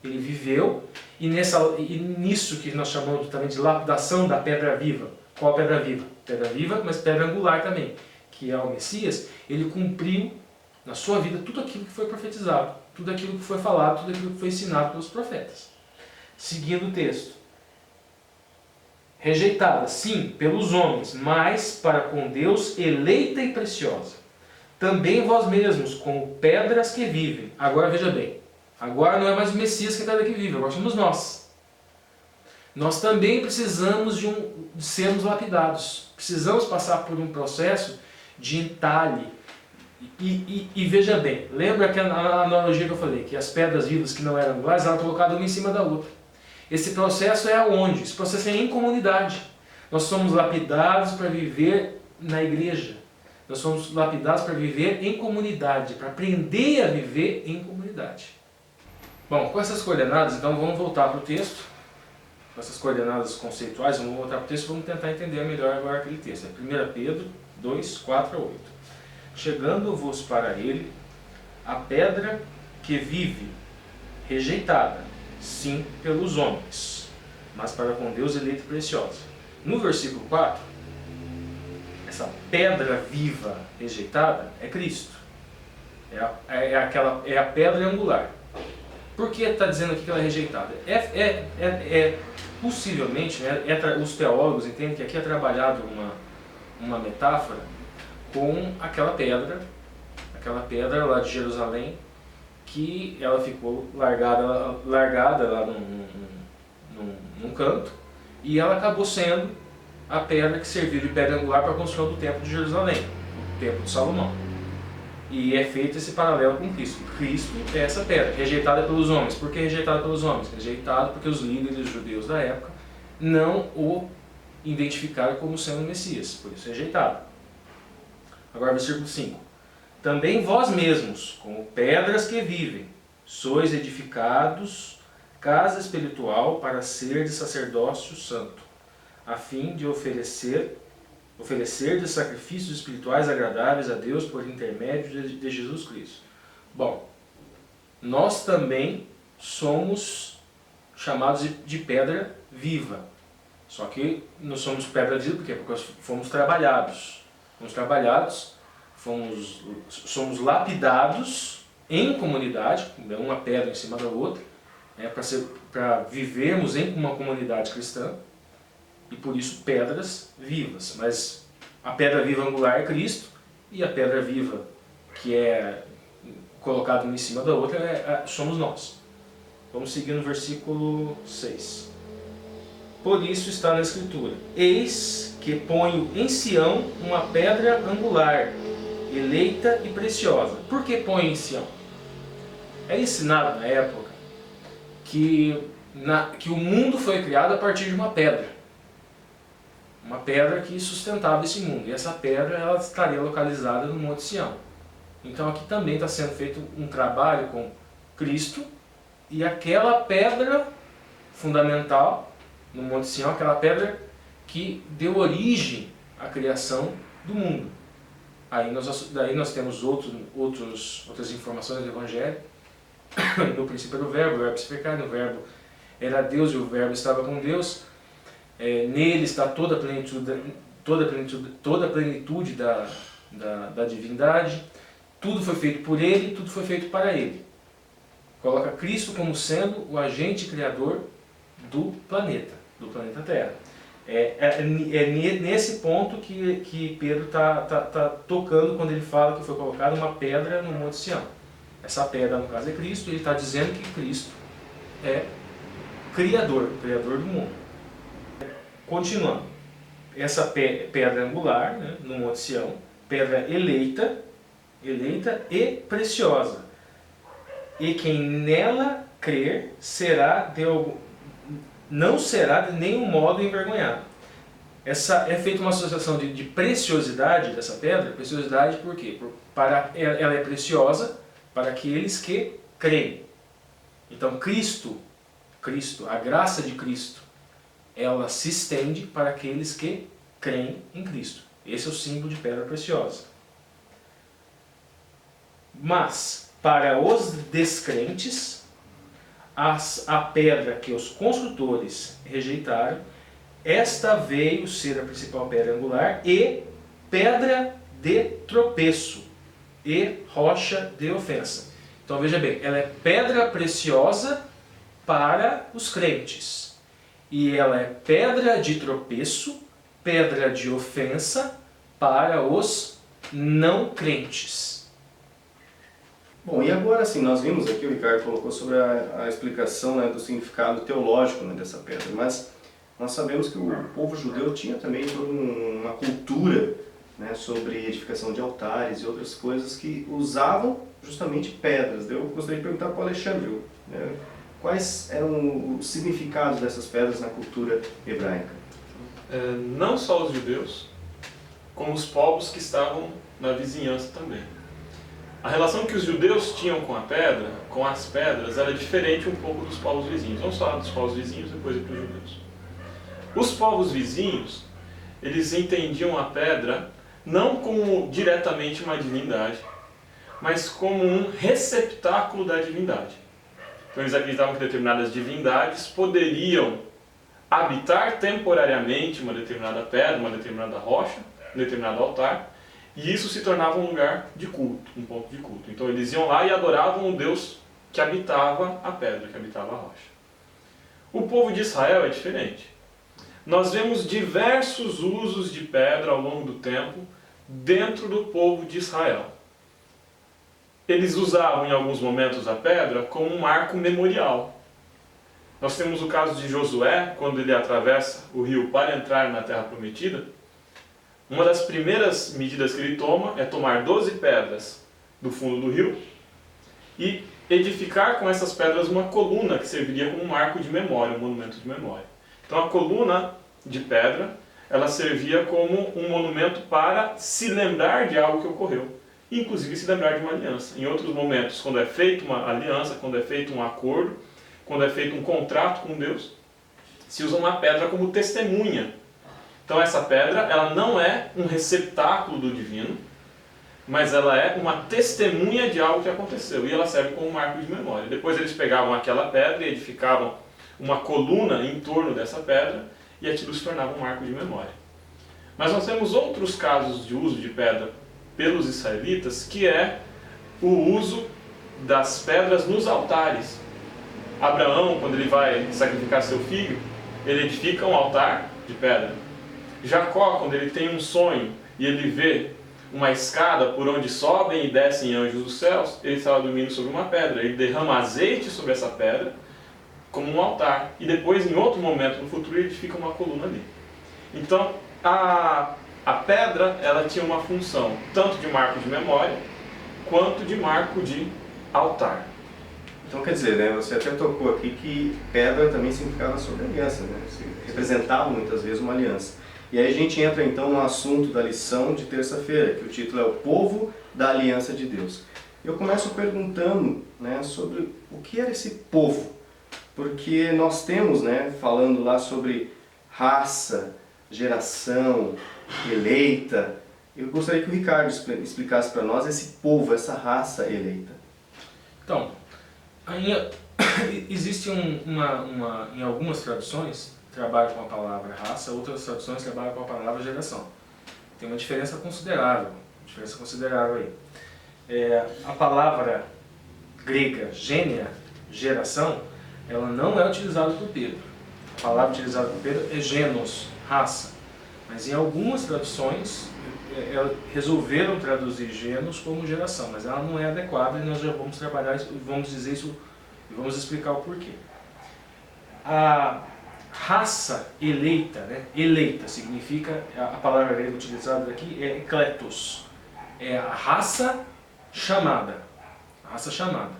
Ele viveu, e nisso que nós chamamos também de lapidação da pedra viva. Qual a pedra viva? Pedra viva, mas pedra angular também, que é o Messias. Ele cumpriu na sua vida tudo aquilo que foi profetizado, tudo aquilo que foi falado, tudo aquilo que foi ensinado pelos profetas. Seguindo o texto. Rejeitada, sim, pelos homens, mas para com Deus eleita e preciosa. Também vós mesmos, como pedras que vivem. Agora veja bem, agora não é mais o Messias que é pedra que vive, agora somos nós. Nós também precisamos de sermos lapidados. Precisamos passar por um processo de entalhe. E veja bem, lembra que a analogia que eu falei, que as pedras vivas que não eram angulares eram colocadas uma em cima da outra. Esse processo é aonde? Esse processo é em comunidade. Nós somos lapidados para viver na igreja. Nós somos lapidados para viver em comunidade, para aprender a viver em comunidade. Bom, com essas coordenadas, então vamos voltar para o texto. Com essas coordenadas conceituais, vamos voltar para o texto e vamos tentar entender melhor agora aquele texto. É 1 Pedro 2, 4 a 8. Chegando-vos para ele, a pedra que vive, rejeitada, sim, pelos homens, mas para com Deus eleita e preciosa. No versículo 4, essa pedra viva rejeitada é Cristo. É a pedra angular. Por que está dizendo aqui que ela é rejeitada? Possivelmente, né, os teólogos entendem que aqui é trabalhado uma metáfora com aquela pedra lá de Jerusalém, que ela ficou largada lá num canto, e ela acabou sendo a pedra que serviu de pedra angular para a construção do templo de Jerusalém, o templo de Salomão. E é feito esse paralelo com Cristo. Cristo é essa pedra, rejeitada pelos homens. Por que rejeitada pelos homens? Rejeitada porque os líderes judeus da época não o identificaram como sendo o Messias, por isso rejeitado. Agora versículo 5. Também vós mesmos, como pedras que vivem, sois edificados casa espiritual para ser de sacerdócio santo, a fim de oferecer de sacrifícios espirituais agradáveis a Deus por intermédio de Jesus Cristo. Bom, nós também somos chamados de pedra viva. Só que não somos pedra viva porque fomos trabalhados. Somos lapidados em comunidade, uma pedra em cima da outra, para vivermos em uma comunidade cristã, e por isso pedras vivas. Mas a pedra viva angular é Cristo, e a pedra viva que é colocada uma em cima da outra somos nós. Vamos seguir no versículo 6. por isso está na Escritura: eis que ponho em Sião uma pedra angular, eleita e preciosa. Por que põe em Sião? É ensinado na época que o mundo foi criado a partir de uma pedra. Uma pedra que sustentava esse mundo. E essa pedra ela estaria localizada no Monte Sião. Então aqui também está sendo feito um trabalho com Cristo, e aquela pedra fundamental no Monte Sião, aquela pedra que deu origem à criação do mundo. Daí nós temos outras informações do Evangelho. No princípio era o Verbo se fez carne, o Verbo era Deus e o Verbo estava com Deus. Nele está toda a plenitude da divindade. Tudo foi feito por Ele, tudo foi feito para Ele. Coloca Cristo como sendo o agente criador do planeta Terra. É nesse ponto que Pedro está tocando quando ele fala que foi colocada uma pedra no Monte Sião. Essa pedra, no caso, é Cristo, e ele está dizendo que Cristo é criador do mundo. Continuando, essa pedra angular, né, no Monte Sião, pedra eleita e preciosa. E quem nela crer não será de nenhum modo envergonhado. É feita uma associação de preciosidade dessa pedra. Preciosidade por quê? Ela é preciosa para aqueles que creem. Então Cristo, a graça de Cristo, ela se estende para aqueles que creem em Cristo. Esse é o símbolo de pedra preciosa. Mas, para os descrentes, a pedra que os construtores rejeitaram, esta veio ser a principal pedra angular e pedra de tropeço e rocha de ofensa. Então veja bem, ela é pedra preciosa para os crentes. E ela é pedra de tropeço, pedra de ofensa para os não crentes. Bom, e agora sim, nós vimos aqui, o Ricardo colocou sobre a explicação, né, do significado teológico, né, dessa pedra, mas nós sabemos que o povo judeu tinha também toda uma cultura, né, sobre edificação de altares e outras coisas que usavam justamente pedras. Eu gostaria de perguntar para o Alexandre, né, quais eram os significados dessas pedras na cultura hebraica? Não só os judeus, como os povos que estavam na vizinhança também. A relação que os judeus tinham com as pedras, era diferente um pouco dos povos vizinhos. Vamos falar dos povos vizinhos, depois ir para os judeus. Os povos vizinhos, eles entendiam a pedra não como diretamente uma divindade, mas como um receptáculo da divindade. Então eles acreditavam que determinadas divindades poderiam habitar temporariamente uma determinada pedra, uma determinada rocha, um determinado altar, e isso se tornava um lugar de culto, um ponto de culto. Então eles iam lá e adoravam o Deus que habitava a pedra, que habitava a rocha. O povo de Israel é diferente. Nós vemos diversos usos de pedra ao longo do tempo dentro do povo de Israel. Eles usavam em alguns momentos a pedra como um marco memorial. Nós temos o caso de Josué, quando ele atravessa o rio para entrar na Terra Prometida. Uma das primeiras medidas que ele toma é tomar 12 pedras do fundo do rio e edificar com essas pedras uma coluna que serviria como um marco de memória, um monumento de memória. Então a coluna de pedra, ela servia como um monumento para se lembrar de algo que ocorreu, inclusive se lembrar de uma aliança. Em outros momentos, quando é feita uma aliança, quando é feito um acordo, quando é feito um contrato com Deus, se usa uma pedra como testemunha. Então essa pedra, ela não é um receptáculo do divino, mas ela é uma testemunha de algo que aconteceu, e ela serve como um marco de memória. Depois eles pegavam aquela pedra e edificavam uma coluna em torno dessa pedra, e aquilo se tornava um marco de memória. Mas nós temos outros casos de uso de pedra pelos israelitas, que é o uso das pedras nos altares. Abraão, quando ele vai sacrificar seu filho, ele edifica um altar de pedra. Jacó, quando ele tem um sonho e ele vê uma escada por onde sobem e descem anjos dos céus, ele estava dormindo sobre uma pedra. Ele derrama azeite sobre essa pedra como um altar. E depois, em outro momento no futuro, edifica uma coluna ali. Então, a pedra, ela tinha uma função tanto de marco de memória, quanto de marco de altar. Então quer dizer, né, você até tocou aqui que pedra também significava sobre aliança, né? Representava muitas vezes uma aliança. E aí a gente entra então no assunto da lição de terça-feira, que o título é o povo da aliança de Deus. Eu começo perguntando, né, sobre o que era esse povo, porque nós temos, né, falando lá sobre raça, geração, eleita. Eu gostaria que o Ricardo explicasse para nós esse povo, essa raça eleita. Então, existe em algumas traduções trabalham com a palavra raça, outras traduções trabalham com a palavra geração. Tem uma diferença considerável aí. A palavra grega gênea, geração, ela não é utilizada por Pedro. A palavra utilizada por Pedro é genos, raça. Mas em algumas traduções resolveram traduzir genos como geração, mas ela não é adequada e nós já vamos trabalhar isso, vamos dizer isso e vamos explicar o porquê. A raça eleita, né? Eleita significa, a palavra grega utilizada aqui é ekletos, é a raça chamada. A raça chamada.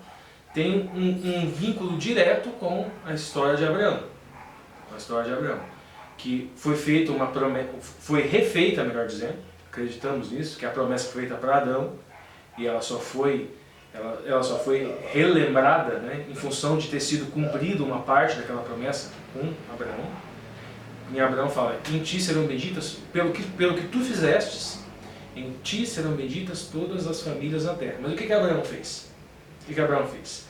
Tem um vínculo direto com a história de Abraão. Com a história de Abraão. Que foi feita uma promessa, foi refeita, melhor dizendo, acreditamos nisso, que a promessa foi feita para Adão e ela só foi relembrada, né, em função de ter sido cumprida uma parte daquela promessa com Abraão. E Abraão fala: em ti serão benditas, pelo que tu fizestes, em ti serão benditas todas as famílias na terra. Mas o que Abraão fez? O que Abraão fez?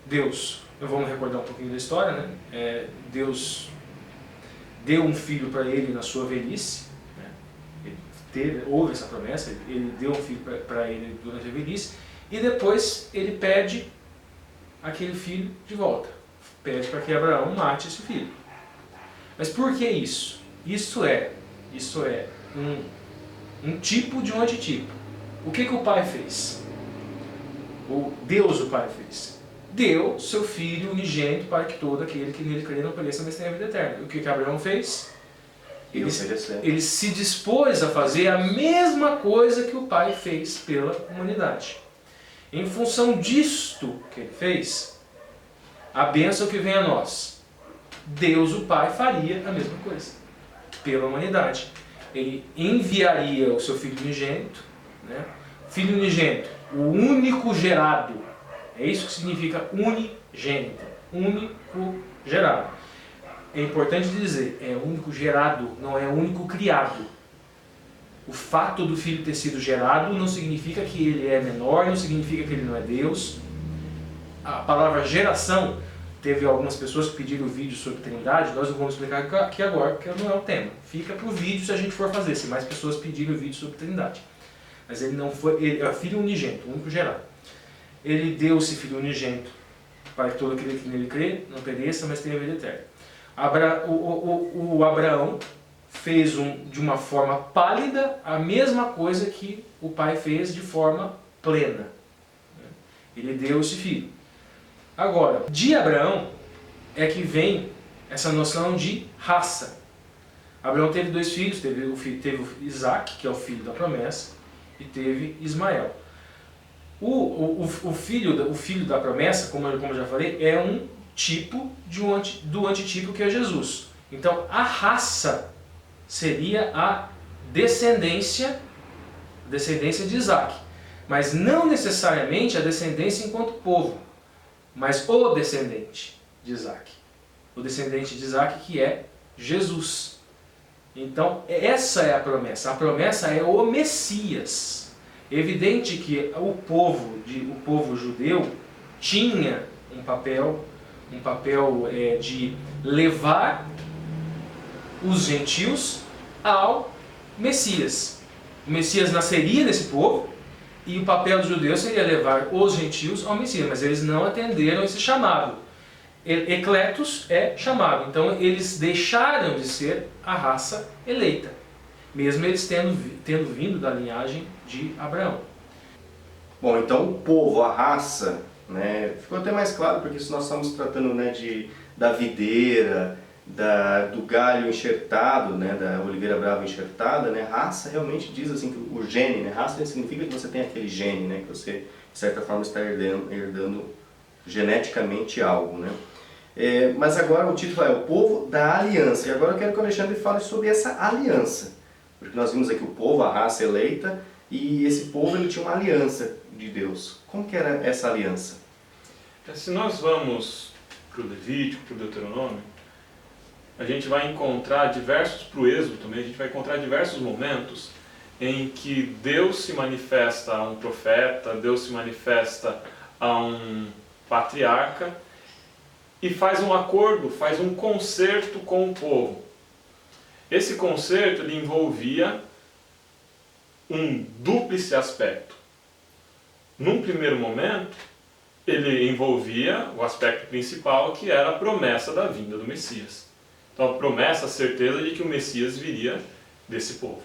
Deus, eu vou me recordar um pouquinho da história, né? Deus deu um filho para ele na sua velhice, né? Houve essa promessa, ele deu um filho para ele durante a velhice, e depois ele pede aquele filho de volta. Pede para que Abraão mate esse filho. Mas por que isso? Isso é um tipo de um antitipo. O que o pai fez? Deus o pai fez. Deu seu Filho unigênito para que todo aquele que nele crê não pereça, mas tenha a vida eterna. O que Abraão fez? Ele se dispôs a fazer a mesma coisa que o Pai fez pela humanidade. Em função disto que ele fez, a bênção que vem a nós, Deus o Pai faria a mesma coisa pela humanidade. Ele enviaria o seu Filho unigênito, né? Filho unigênito, o único gerado. É isso que significa unigênito, único gerado. É importante dizer, é único gerado, não é único criado. O fato do filho ter sido gerado não significa que ele é menor, não significa que ele não é Deus. A palavra geração, teve algumas pessoas que pediram vídeo sobre Trindade, nós não vamos explicar aqui agora, porque não é o tema. Fica para o vídeo se a gente for fazer, se mais pessoas pedirem vídeo sobre Trindade. Mas ele não foi, ele é filho unigênito, único gerado. Ele deu esse Filho unigênito para que todo aquele que nele crê não pereça, mas tenha vida eterna. O Abraão fez de uma forma pálida a mesma coisa que o pai fez de forma plena. Ele deu esse filho. Agora, de Abraão é que vem essa noção de raça. Abraão teve dois filhos, teve o Isaac, que é o filho da promessa, e teve Ismael. O filho da promessa, como eu já falei, é um tipo do antitipo que é Jesus. Então a raça seria a descendência de Isaac, mas não necessariamente a descendência enquanto povo, mas o descendente de Isaac. O descendente de Isaac, que é Jesus. Então essa é a promessa. A promessa é o Messias. Evidente que o povo judeu tinha um papel de levar os gentios ao Messias. O Messias nasceria nesse povo e o papel dos judeus seria levar os gentios ao Messias, mas eles não atenderam esse chamado. Ecletos é chamado, então eles deixaram de ser a raça eleita, mesmo eles tendo vindo da linhagem de Abraão. Bom, então o povo, a raça, né, ficou até mais claro, porque se nós estamos tratando, né, da videira, do galho enxertado, né, da oliveira brava enxertada, né, raça realmente diz assim que o gene, né, raça significa que você tem aquele gene, né, que você de certa forma está herdando geneticamente algo, né. Mas agora o título é o povo da aliança, e agora eu quero que o Alexandre fale sobre essa aliança, porque nós vimos aqui o povo, a raça eleita, e esse povo ele tinha uma aliança de Deus. Como que era essa aliança? Se nós vamos para o Levítico, para o Deuteronômio, a gente vai encontrar para o Êxodo também, a gente vai encontrar diversos momentos em que Deus se manifesta a um profeta, Deus se manifesta a um patriarca e faz um acordo, faz um concerto com o povo. Esse concerto ele envolvia um dúplice aspecto. Num primeiro momento, ele envolvia o aspecto principal, que era a promessa da vinda do Messias. Então, a promessa, a certeza de que o Messias viria desse povo.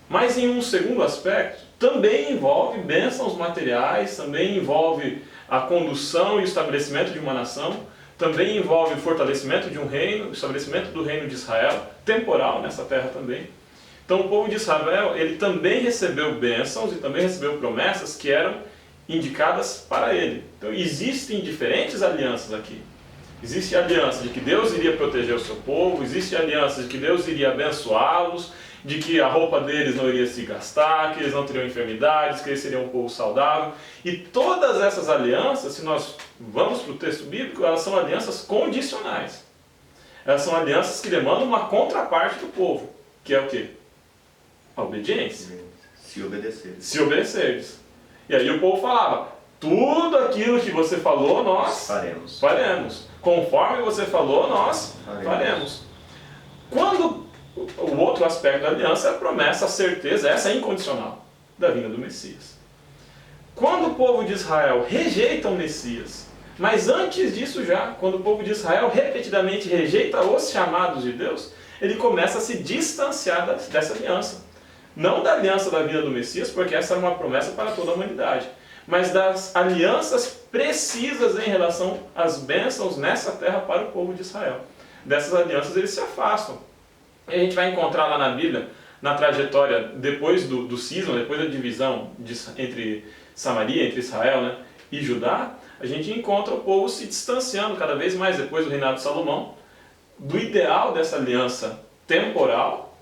Mas em um segundo aspecto, também envolve bênçãos materiais, também envolve a condução e o estabelecimento de uma nação, também envolve o fortalecimento de um reino, o estabelecimento do reino de Israel, temporal nessa terra também. Então o povo de Israel, ele também recebeu bênçãos e também recebeu promessas que eram indicadas para ele. Então existem diferentes alianças aqui. Existe a aliança de que Deus iria proteger o seu povo, existe a aliança de que Deus iria abençoá-los, de que a roupa deles não iria se gastar, que eles não teriam enfermidades, que eles seriam um povo saudável. E todas essas alianças, se nós vamos para o texto bíblico, elas são alianças condicionais. Elas são alianças que demandam uma contraparte do povo, que é o quê? A obediência. Se obedecer. Se obedecerdes. E aí o povo falava, tudo aquilo que você falou, nós faremos. Conforme você falou, nós faremos. Quando o outro aspecto da aliança é a promessa, a certeza, essa é incondicional, da vinda do Messias. Quando o povo de Israel rejeita o Messias, mas antes disso já, quando o povo de Israel repetidamente rejeita os chamados de Deus, ele começa a se distanciar dessa aliança. Não da aliança da vinda do Messias, porque essa era uma promessa para toda a humanidade, mas das alianças precisas em relação às bênçãos nessa terra para o povo de Israel. Dessas alianças eles se afastam. E a gente vai encontrar lá na Bíblia, na trajetória depois do cisma, depois da divisão entre Samaria, entre Israel, né, e Judá, a gente encontra o povo se distanciando cada vez mais, depois do reinado de Salomão, do ideal dessa aliança temporal,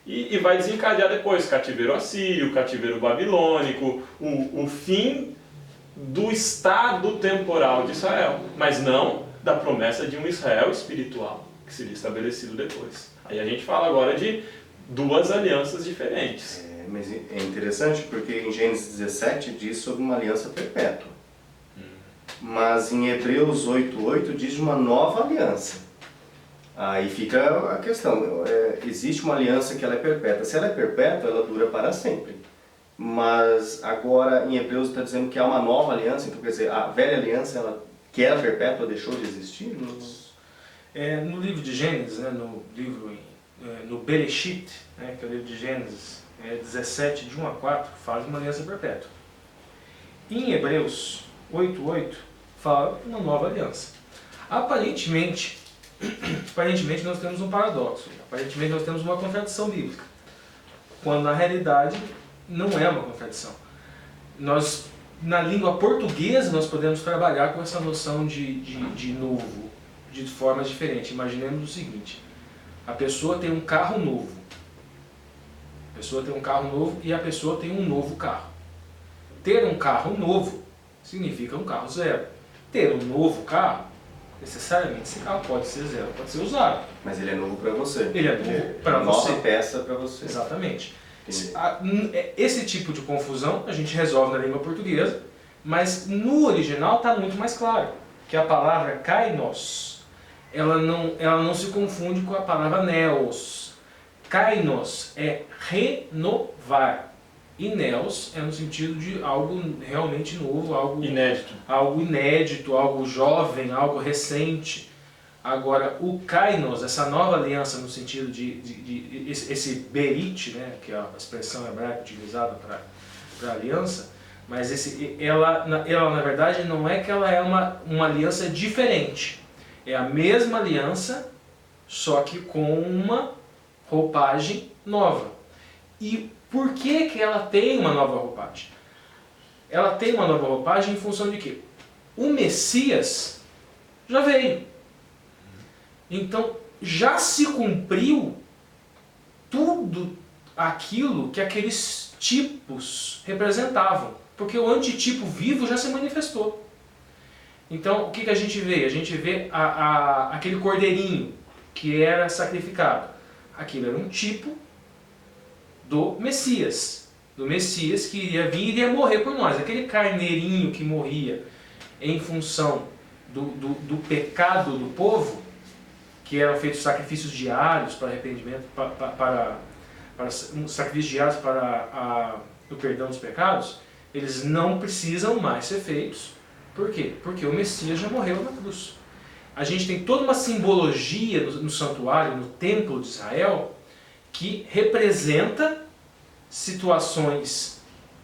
e vai desencadear depois cativeiro assírio, cativeiro babilônico, o fim do estado temporal de Israel, mas não da promessa de um Israel espiritual, que seria estabelecido depois. Aí a gente fala agora de duas alianças diferentes. Mas é interessante porque em Gênesis 17 diz sobre uma aliança perpétua. Mas em Hebreus 8:8 diz de uma nova aliança. Aí fica a questão, existe uma aliança que ela é perpétua. Se ela é perpétua, ela dura para sempre. Mas agora em Hebreus está dizendo que há uma nova aliança, então quer dizer, a velha aliança, ela, que era perpétua, deixou de existir? No livro de Gênesis, né, no Bereshit, né, que é o livro de Gênesis 17, de 1 a 4, fala de uma aliança perpétua. Em Hebreus 8:8, fala de uma nova aliança. Aparentemente nós temos um paradoxo, aparentemente nós temos uma contradição bíblica, quando na realidade não é uma contradição. Nós, na língua portuguesa, nós podemos trabalhar com essa noção de novo, de formas diferentes. Imaginemos o seguinte, a pessoa tem um carro novo, e a pessoa tem um novo carro. Ter um carro novo significa um carro zero. Ter um novo carro, necessariamente esse carro pode ser zero, pode ser usado. Mas ele é novo para você. Ele é novo para você. Nova peça para você. Exatamente. Esse tipo de confusão a gente resolve na língua portuguesa, mas no original está muito mais claro que a palavra kainos, ela não se confunde com a palavra neos. Kainos é renovar. E neos é no sentido de algo realmente novo, algo inédito, algo jovem, algo recente. Agora, o kainos, essa nova aliança no sentido de esse berit, né, que é a expressão hebraica utilizada para aliança, mas ela na verdade não é que ela é uma aliança diferente. É a mesma aliança, só que com uma roupagem nova. E por que que ela tem uma nova roupagem? Ela tem uma nova roupagem em função de quê? O Messias já veio. Então, já se cumpriu tudo aquilo que aqueles tipos representavam. Porque o antitipo vivo já se manifestou. Então, o que que a gente vê? A gente vê aquele cordeirinho que era sacrificado. Aquilo era um tipo do Messias. Do Messias que iria vir e iria morrer por nós. Aquele carneirinho que morria em função do pecado do povo, que eram feitos sacrifícios diários para arrependimento, para sacrifícios diários para o perdão dos pecados, eles não precisam mais ser feitos. Por quê? Porque o Messias já morreu na cruz. A gente tem toda uma simbologia no santuário, no templo de Israel, que representa situações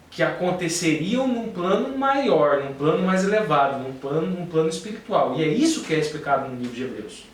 que aconteceriam num plano maior, num plano mais elevado, num plano espiritual. E é isso que é explicado no livro de Hebreus.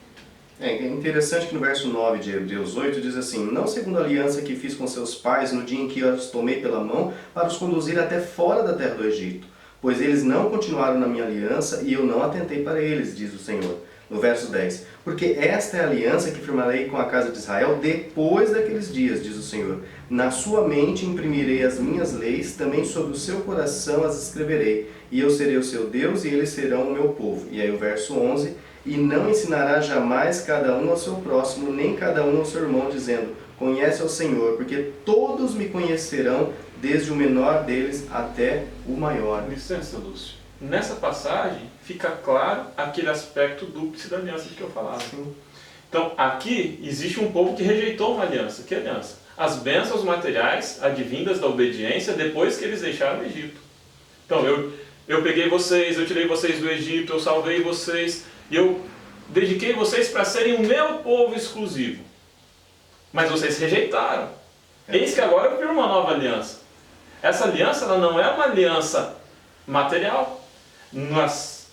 É interessante que no verso 9 de Hebreus 8 diz assim: não segundo a aliança que fiz com seus pais no dia em que eu os tomei pela mão para os conduzir até fora da terra do Egito, pois eles não continuaram na minha aliança e eu não atentei para eles, diz o Senhor. No verso 10, porque esta é a aliança que firmarei com a casa de Israel depois daqueles dias, diz o Senhor. Na sua mente imprimirei as minhas leis, também sobre o seu coração as escreverei, e eu serei o seu Deus e eles serão o meu povo. E aí o verso 11, e não ensinará jamais cada um ao seu próximo, nem cada um ao seu irmão, dizendo, conhece ao Senhor, porque todos me conhecerão, desde o menor deles até o maior. Licença, Lúcio. Nessa passagem fica claro aquele aspecto dúplice da aliança de que eu falava. Sim. Então, aqui existe um povo que rejeitou uma aliança. Que aliança? As bênçãos materiais advindas da obediência depois que eles deixaram o Egito. Então, eu peguei vocês, eu tirei vocês do Egito, eu salvei vocês, e eu dediquei vocês para serem o meu povo exclusivo. Mas vocês rejeitaram. Eis que agora eu firmo uma nova aliança. Essa aliança ela não é uma aliança material.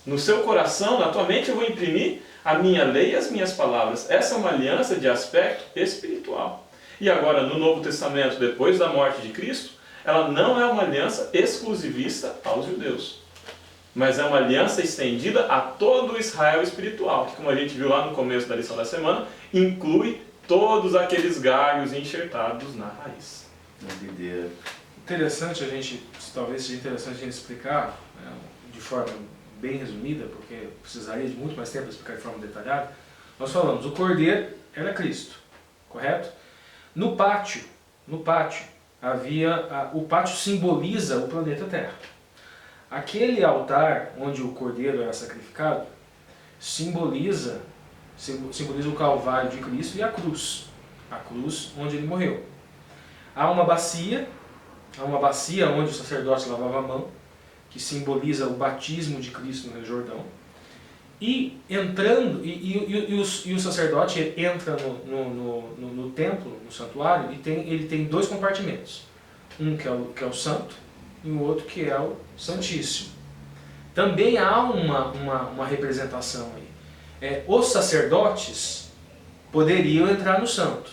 No seu coração, na tua mente, eu vou imprimir a minha lei e as minhas palavras. Essa é uma aliança de aspecto espiritual. E agora, no Novo Testamento, depois da morte de Cristo, ela não é uma aliança exclusivista aos judeus, mas é uma aliança estendida a todo o Israel espiritual, que, como a gente viu lá no começo da lição da semana, inclui todos aqueles galhos enxertados na raiz. Interessante talvez seja interessante a gente explicar, né, de forma bem resumida, porque precisaria de muito mais tempo para explicar de forma detalhada. Nós falamos, o cordeiro era Cristo, correto? No pátio o pátio simboliza o planeta Terra. Aquele altar onde o cordeiro era sacrificado simboliza o Calvário de Cristo e a cruz onde ele morreu. Há uma bacia onde o sacerdote lavava a mão, que simboliza o batismo de Cristo no Rio Jordão. E o sacerdote entra no templo, no santuário, e ele tem dois compartimentos. Um que é o santo e o outro que é o santíssimo. Também há uma representação aí. Os sacerdotes poderiam entrar no santo,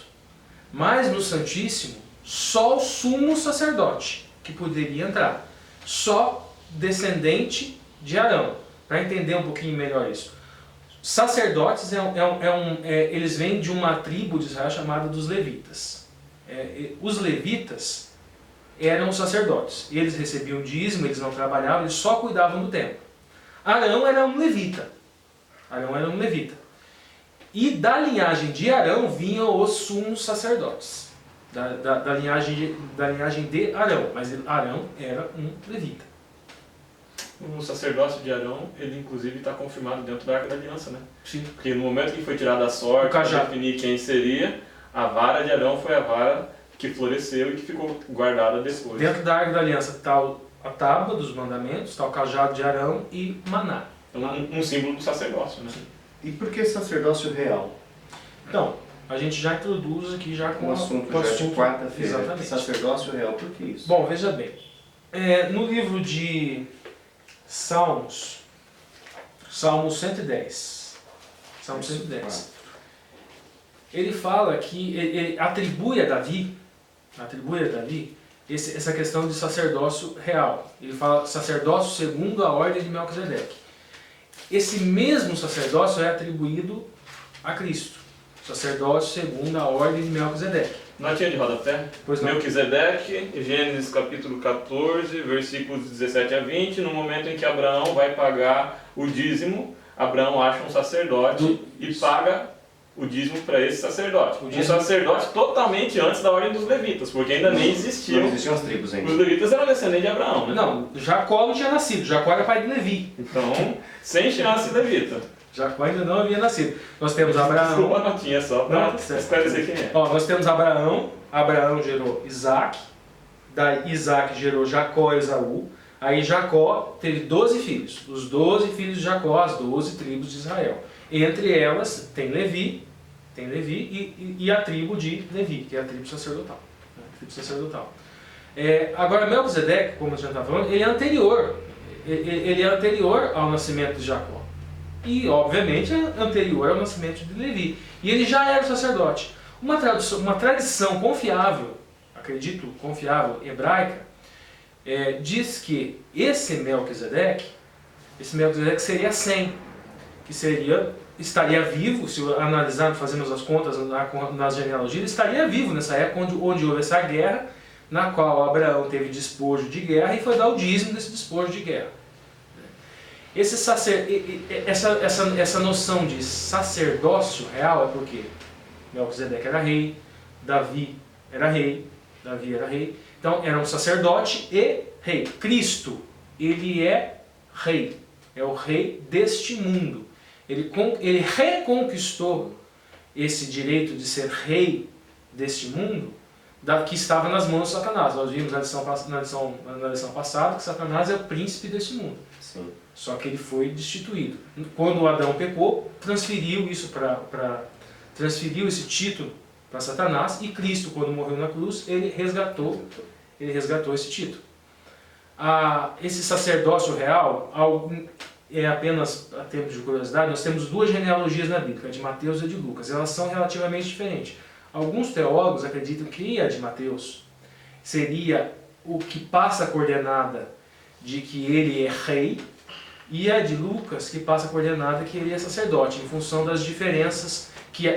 mas no santíssimo só o sumo sacerdote que poderia entrar. Só descendente de Arão. Para entender um pouquinho melhor isso. Sacerdotes, eles vêm de uma tribo de Israel chamada dos levitas. Os levitas eram os sacerdotes. Eles recebiam dízimo, eles não trabalhavam, eles só cuidavam do templo. Arão era um levita. E da linhagem de Arão vinham os sumos sacerdotes. Da linhagem de Arão. Mas Arão era um levita. O sacerdócio de Arão, ele inclusive está confirmado dentro da Arca da Aliança, né? Sim. Porque no momento que foi tirada a sorte, para definir quem seria, a vara de Arão foi a vara que floresceu e que ficou guardada depois. Dentro da Arca da Aliança está a tábua dos mandamentos, está o cajado de Arão e maná. Um símbolo do sacerdócio, né? E por que sacerdócio real? Então, a gente já introduz aqui já com o assunto de quarta-feira. Exatamente. Sacerdócio real, por que isso? Bom, veja bem. No livro de Salmos 110. Salmo 110. Ele fala que ele atribui a Davi essa questão de sacerdócio real. Ele fala sacerdócio segundo a ordem de Melquisedeque. Esse mesmo sacerdócio é atribuído a Cristo. Sacerdócio segundo a ordem de Melquisedeque. Notinha de rodapé. Pois não. Melquisedeque, Gênesis capítulo 14, versículos 17 a 20, no momento em que Abraão vai pagar o dízimo, Abraão acha um sacerdote e paga o dízimo para esse sacerdote. Um sacerdote totalmente antes da ordem dos levitas, porque ainda nem existiam. Não existiam as tribos ainda. Os levitas eram descendentes de Abraão, né? Não, Jacó não tinha nascido. Jacó era pai de Levi. Então, sem chance de levita. Jacó ainda não havia nascido. Nós temos Abraão. Uma notinha só para esclarecer quem é. Ó, nós temos Abraão. Abraão gerou Isaac. Daí Isaac gerou Jacó e Esaú. Aí Jacó teve 12 filhos. Os 12 filhos de Jacó, as 12 tribos de Israel. Entre elas tem Levi e a tribo de Levi, que é a tribo sacerdotal. Agora Melquisedeque, como a gente está falando, ele é anterior. Ele é anterior ao nascimento de Jacó. E, obviamente, é anterior ao nascimento de Levi. E ele já era sacerdote. Uma tradição confiável, acredito, confiável, hebraica, diz que esse Melquisedeque seria Sem, que estaria vivo, se analisarmos, fazemos as contas nas genealogias, estaria vivo nessa época onde houve essa guerra, na qual Abraão teve despojo de guerra e foi dar o dízimo desse despojo de guerra. Essa noção de sacerdócio real é porque Melquisedeque era rei, Davi era rei, então era um sacerdote e rei. Cristo, ele é rei, é o rei deste mundo. Ele reconquistou esse direito de ser rei deste mundo que estava nas mãos de Satanás. Nós vimos na lição passada que Satanás é o príncipe deste mundo. Sim. Só que ele foi destituído. Quando Adão pecou, transferiu esse título para Satanás, e Cristo, quando morreu na cruz, ele resgatou esse título. Esse sacerdócio real, apenas a termos de curiosidade, nós temos duas genealogias na Bíblia, a de Mateus e a de Lucas. Elas são relativamente diferentes. Alguns teólogos acreditam que a de Mateus seria o que passa a coordenada de que ele é rei, e a de Lucas que passa a coordenada que ele é sacerdote, em função das diferenças que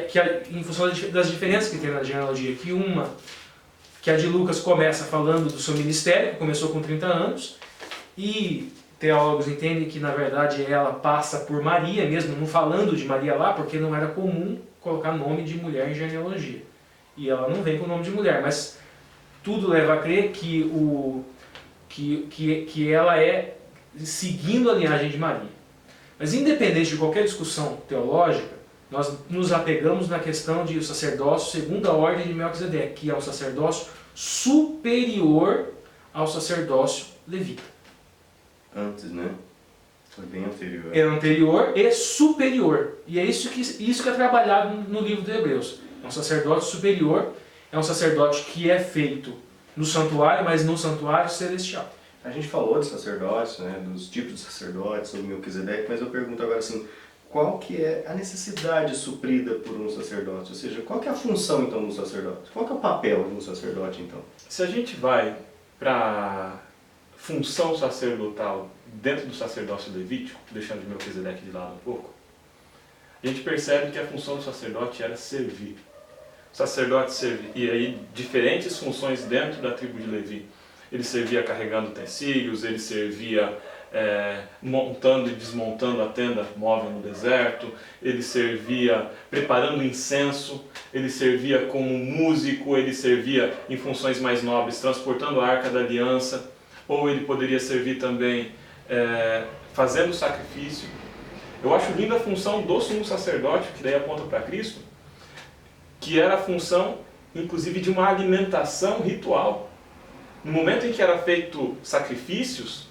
tem na genealogia, que a de Lucas começa falando do seu ministério, que começou com 30 anos, e teólogos entendem que na verdade ela passa por Maria, mesmo não falando de Maria lá, porque não era comum colocar nome de mulher em genealogia. E ela não vem com o nome de mulher, mas tudo leva a crer que ela é seguindo a linhagem de Maria. Mas independente de qualquer discussão teológica, nós nos apegamos na questão de o sacerdócio segundo a ordem de Melquisedeque, que é o sacerdócio superior ao sacerdócio levita. Antes, né? Foi bem anterior. É anterior e superior. E é isso que é trabalhado no livro de Hebreus. É um sacerdote superior, é um sacerdote que é feito no santuário, mas no santuário celestial. A gente falou de sacerdotes, né, dos tipos de sacerdotes, sobre Melquisedeque, mas eu pergunto agora assim, qual que é a necessidade suprida por um sacerdote? Ou seja, qual que é a função então do sacerdote? Qual que é o papel de um sacerdote então? Se a gente vai para função sacerdotal dentro do sacerdócio levítico, deixando de Melquisedeque de lado um pouco, a gente percebe que a função do sacerdote era servir. O sacerdote servia, e aí diferentes funções dentro da tribo de Levi. Ele servia carregando utensílios, ele servia montando e desmontando a tenda móvel no deserto, ele servia preparando incenso, ele servia como músico, ele servia em funções mais nobres, transportando a Arca da Aliança, ou ele poderia servir também fazendo sacrifício. Eu acho linda a função do sumo sacerdote, que daí aponta para Cristo, que era a função, inclusive, de uma alimentação ritual. No momento em que era feito sacrifícios,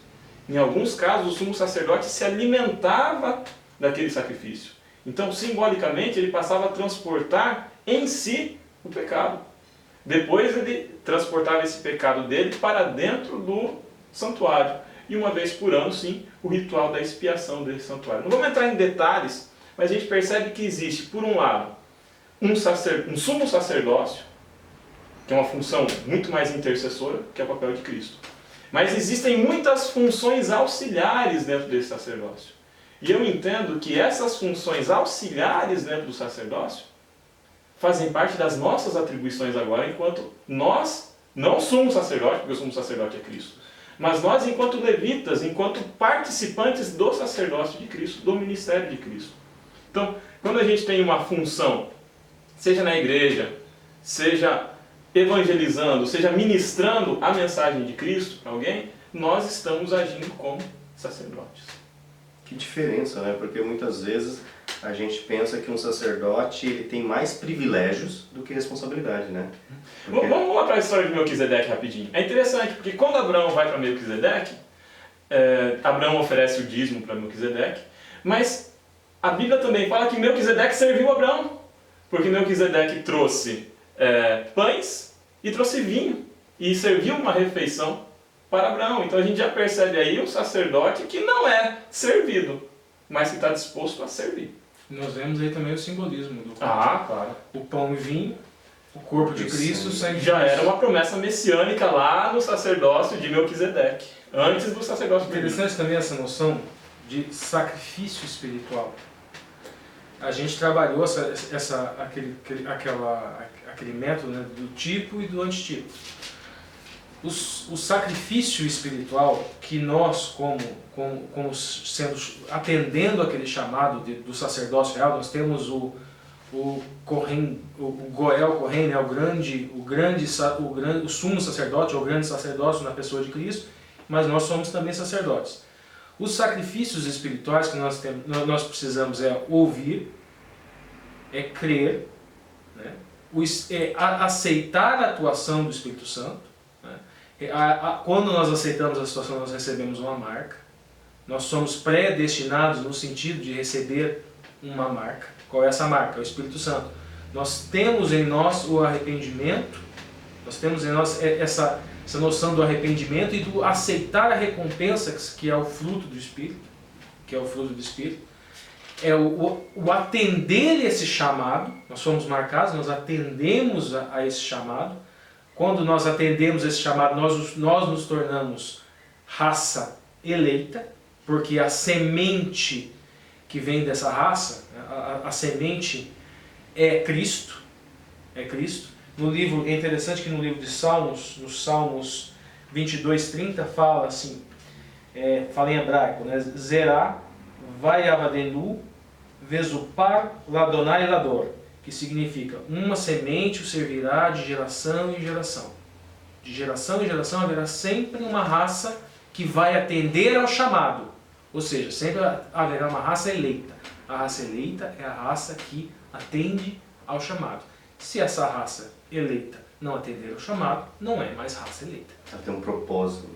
em alguns casos o sumo sacerdote se alimentava daquele sacrifício. Então, simbolicamente, ele passava a transportar em si o pecado. Depois ele transportava esse pecado dele para dentro do santuário. E uma vez por ano, sim, o ritual da expiação desse santuário. Não vamos entrar em detalhes mas a gente percebe que existe, por um lado, um sumo sacerdócio, que é uma função muito mais intercessora, que é o papel de Cristo. Mas existem muitas funções auxiliares dentro desse sacerdócio. E eu entendo que essas funções auxiliares dentro do sacerdócio fazem parte das nossas atribuições agora, enquanto nós não somos sacerdote, porque o sumo sacerdote é Cristo, mas nós, enquanto levitas, enquanto participantes do sacerdócio de Cristo, do ministério de Cristo. Então, quando a gente tem uma função, seja na igreja, seja evangelizando, seja ministrando a mensagem de Cristo para alguém, nós estamos agindo como sacerdotes. Que diferença, né? Porque muitas vezes a gente pensa que um sacerdote ele tem mais privilégios do que responsabilidade, né? Porque... Vamos lá para a história de Melquisedeque rapidinho. É interessante, porque quando Abraão vai para Melquisedeque, Abraão oferece o dízimo para Melquisedeque, mas a Bíblia também fala que Melquisedeque serviu Abraão, porque Melquisedeque trouxe pães e trouxe vinho, e serviu uma refeição para Abraão. Então a gente já percebe aí um sacerdote que não é servido, mas que está disposto a servir. Nós vemos aí também o simbolismo do claro. o pão e vinho, o corpo de Cristo, sangue já era uma promessa messiânica lá no sacerdócio de Melquisedeque, antes do sacerdócio. Interessante também essa noção de sacrifício espiritual. A gente trabalhou aquele método, né, do tipo e do antitipo. O sacrifício espiritual que nós, como sendo, atendendo aquele chamado do sacerdócio real, nós temos o Goel Kohen, né, o sumo sacerdote, ou o grande sacerdócio na pessoa de Cristo, mas nós somos também sacerdotes. Os sacrifícios espirituais que nós precisamos ouvir, crer, né, aceitar a atuação do Espírito Santo. Quando nós aceitamos a situação, nós recebemos uma marca. Nós somos predestinados no sentido de receber uma marca. Qual é essa marca? É o Espírito Santo. Nós temos em nós o arrependimento, nós temos em nós essa noção do arrependimento e do aceitar a recompensa, que é o fruto do Espírito, é o atender esse chamado. Nós somos marcados, nós atendemos a esse chamado. Quando nós atendemos esse chamado, nós nos tornamos raça eleita, porque a semente que vem dessa raça, a semente é Cristo. No livro, é interessante que no livro de Salmos, nos Salmos 22:30, fala assim, fala em hebraico, né? Zerá, Vayavadenu, Vesupar, Ladonai Lador, que significa: uma semente o servirá de geração em geração. De geração em geração haverá sempre uma raça que vai atender ao chamado. Ou seja, sempre haverá uma raça eleita. A raça eleita é a raça que atende ao chamado. Se essa raça eleita não atender ao chamado, não é mais raça eleita. Ela tem um propósito,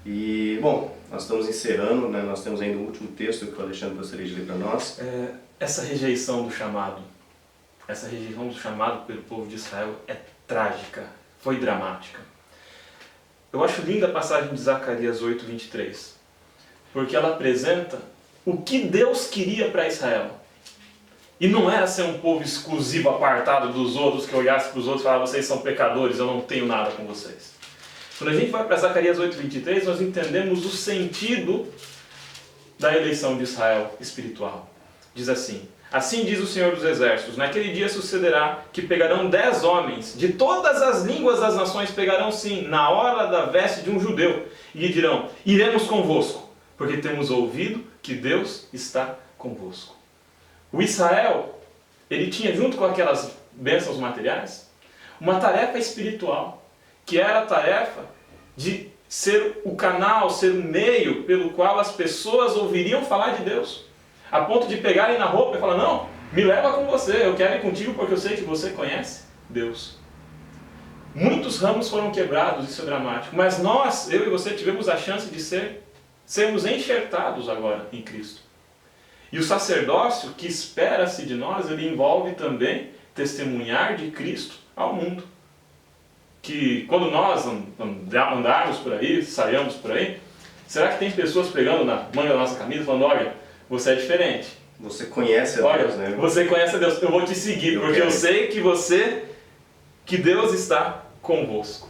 E, bom, nós estamos encerrando, né? Nós temos ainda o último texto que o Alexandre gostaria de ler para nós. Essa rejeição do chamado pelo povo de Israel é trágica, foi dramática. Eu acho linda a passagem de Zacarias 8:23, porque ela apresenta o que Deus queria para Israel. E não era ser um povo exclusivo, apartado dos outros, que olhasse para os outros e falasse: vocês são pecadores, eu não tenho nada com vocês. Quando a gente vai para Zacarias 8:23, nós entendemos o sentido da eleição de Israel espiritual. Diz assim: assim diz o Senhor dos Exércitos, naquele dia sucederá que pegarão 10 homens, de todas as línguas das nações pegarão sim, na hora da veste de um judeu, e lhe dirão: iremos convosco, porque temos ouvido que Deus está convosco. O Israel, ele tinha, junto com aquelas bênçãos materiais, uma tarefa espiritual, que era a tarefa de ser o canal, ser o meio pelo qual as pessoas ouviriam falar de Deus. A ponto de pegarem na roupa e falar: não, me leva com você, eu quero ir contigo porque eu sei que você conhece Deus. Muitos ramos foram quebrados, isso é dramático, mas nós, eu e você, tivemos a chance de sermos enxertados agora em Cristo. E o sacerdócio que espera-se de nós, ele envolve também testemunhar de Cristo ao mundo. Que quando nós andarmos por aí, saiamos por aí, será que tem pessoas pegando na manga da nossa camisa falando: olha, você é diferente. Você conhece a Olha, Deus, né? você conhece a Deus, eu vou te seguir, porque eu sei que Deus está convosco.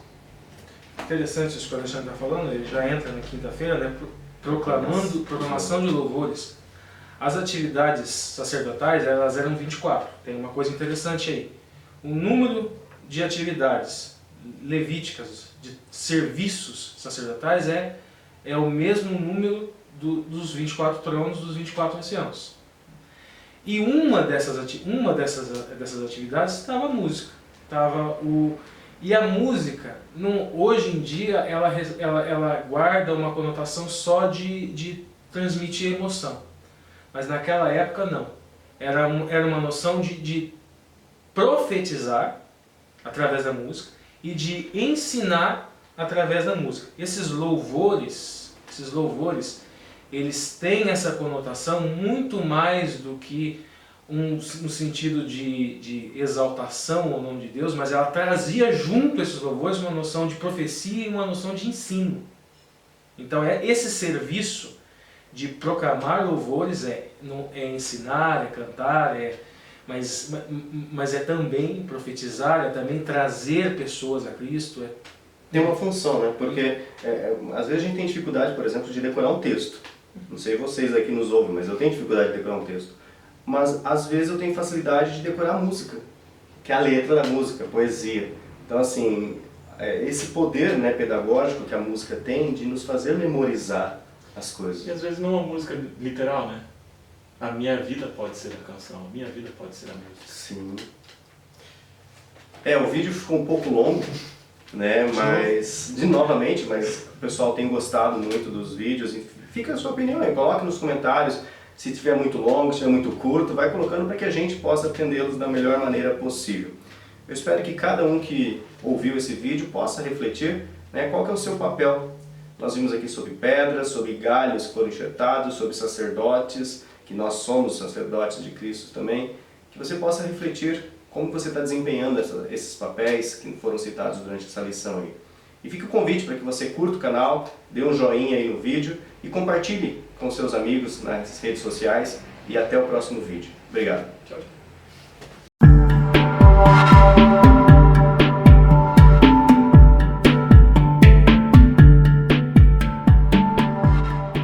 Interessante isso que o Alexandre está falando, ele já entra na quinta-feira, né? Proclamação de louvores. As atividades sacerdotais, elas eram 24. Tem uma coisa interessante aí. O número de atividades levíticas, de serviços sacerdotais, é o mesmo número dos 24 tronos dos 24 anciãos. E uma dessas atividades estava a música. E a música, hoje em dia, ela guarda uma conotação só de transmitir emoção. Mas naquela época não. Era uma noção de profetizar através da música e de ensinar através da música. Esses louvores, eles têm essa conotação muito mais do que no sentido de exaltação ao nome de Deus, mas ela trazia junto esses louvores uma noção de profecia e uma noção de ensino. Então esse serviço de proclamar louvores é ensinar, é cantar, mas é também profetizar, é também trazer pessoas a Cristo. Tem uma função, né? Porque às vezes a gente tem dificuldade, por exemplo, de decorar um texto. Não sei vocês aqui nos ouvem, mas eu tenho dificuldade de decorar um texto. Mas às vezes eu tenho facilidade de decorar a música, que é a letra da música, a poesia. Então assim, esse poder, né, pedagógico que a música tem de nos fazer memorizar as coisas. E às vezes não é uma música literal, né? A minha vida pode ser a canção, a minha vida pode ser a música. Sim. O vídeo ficou um pouco longo, né? Mas o pessoal tem gostado muito dos vídeos. E fica a sua opinião aí, coloque nos comentários. Se estiver muito longo, se estiver muito curto, vai colocando para que a gente possa atendê-los da melhor maneira possível. Eu espero que cada um que ouviu esse vídeo possa refletir, né, qual que é o seu papel. Nós vimos aqui sobre pedras, sobre galhos que foram enxertados, sobre sacerdotes, que nós somos sacerdotes de Cristo também. Que você possa refletir como você está desempenhando esses papéis que foram citados durante essa lição aí. E fica o convite para que você curta o canal, dê um joinha aí no vídeo e compartilhe com seus amigos nas redes sociais. E até o próximo vídeo. Obrigado. Tchau.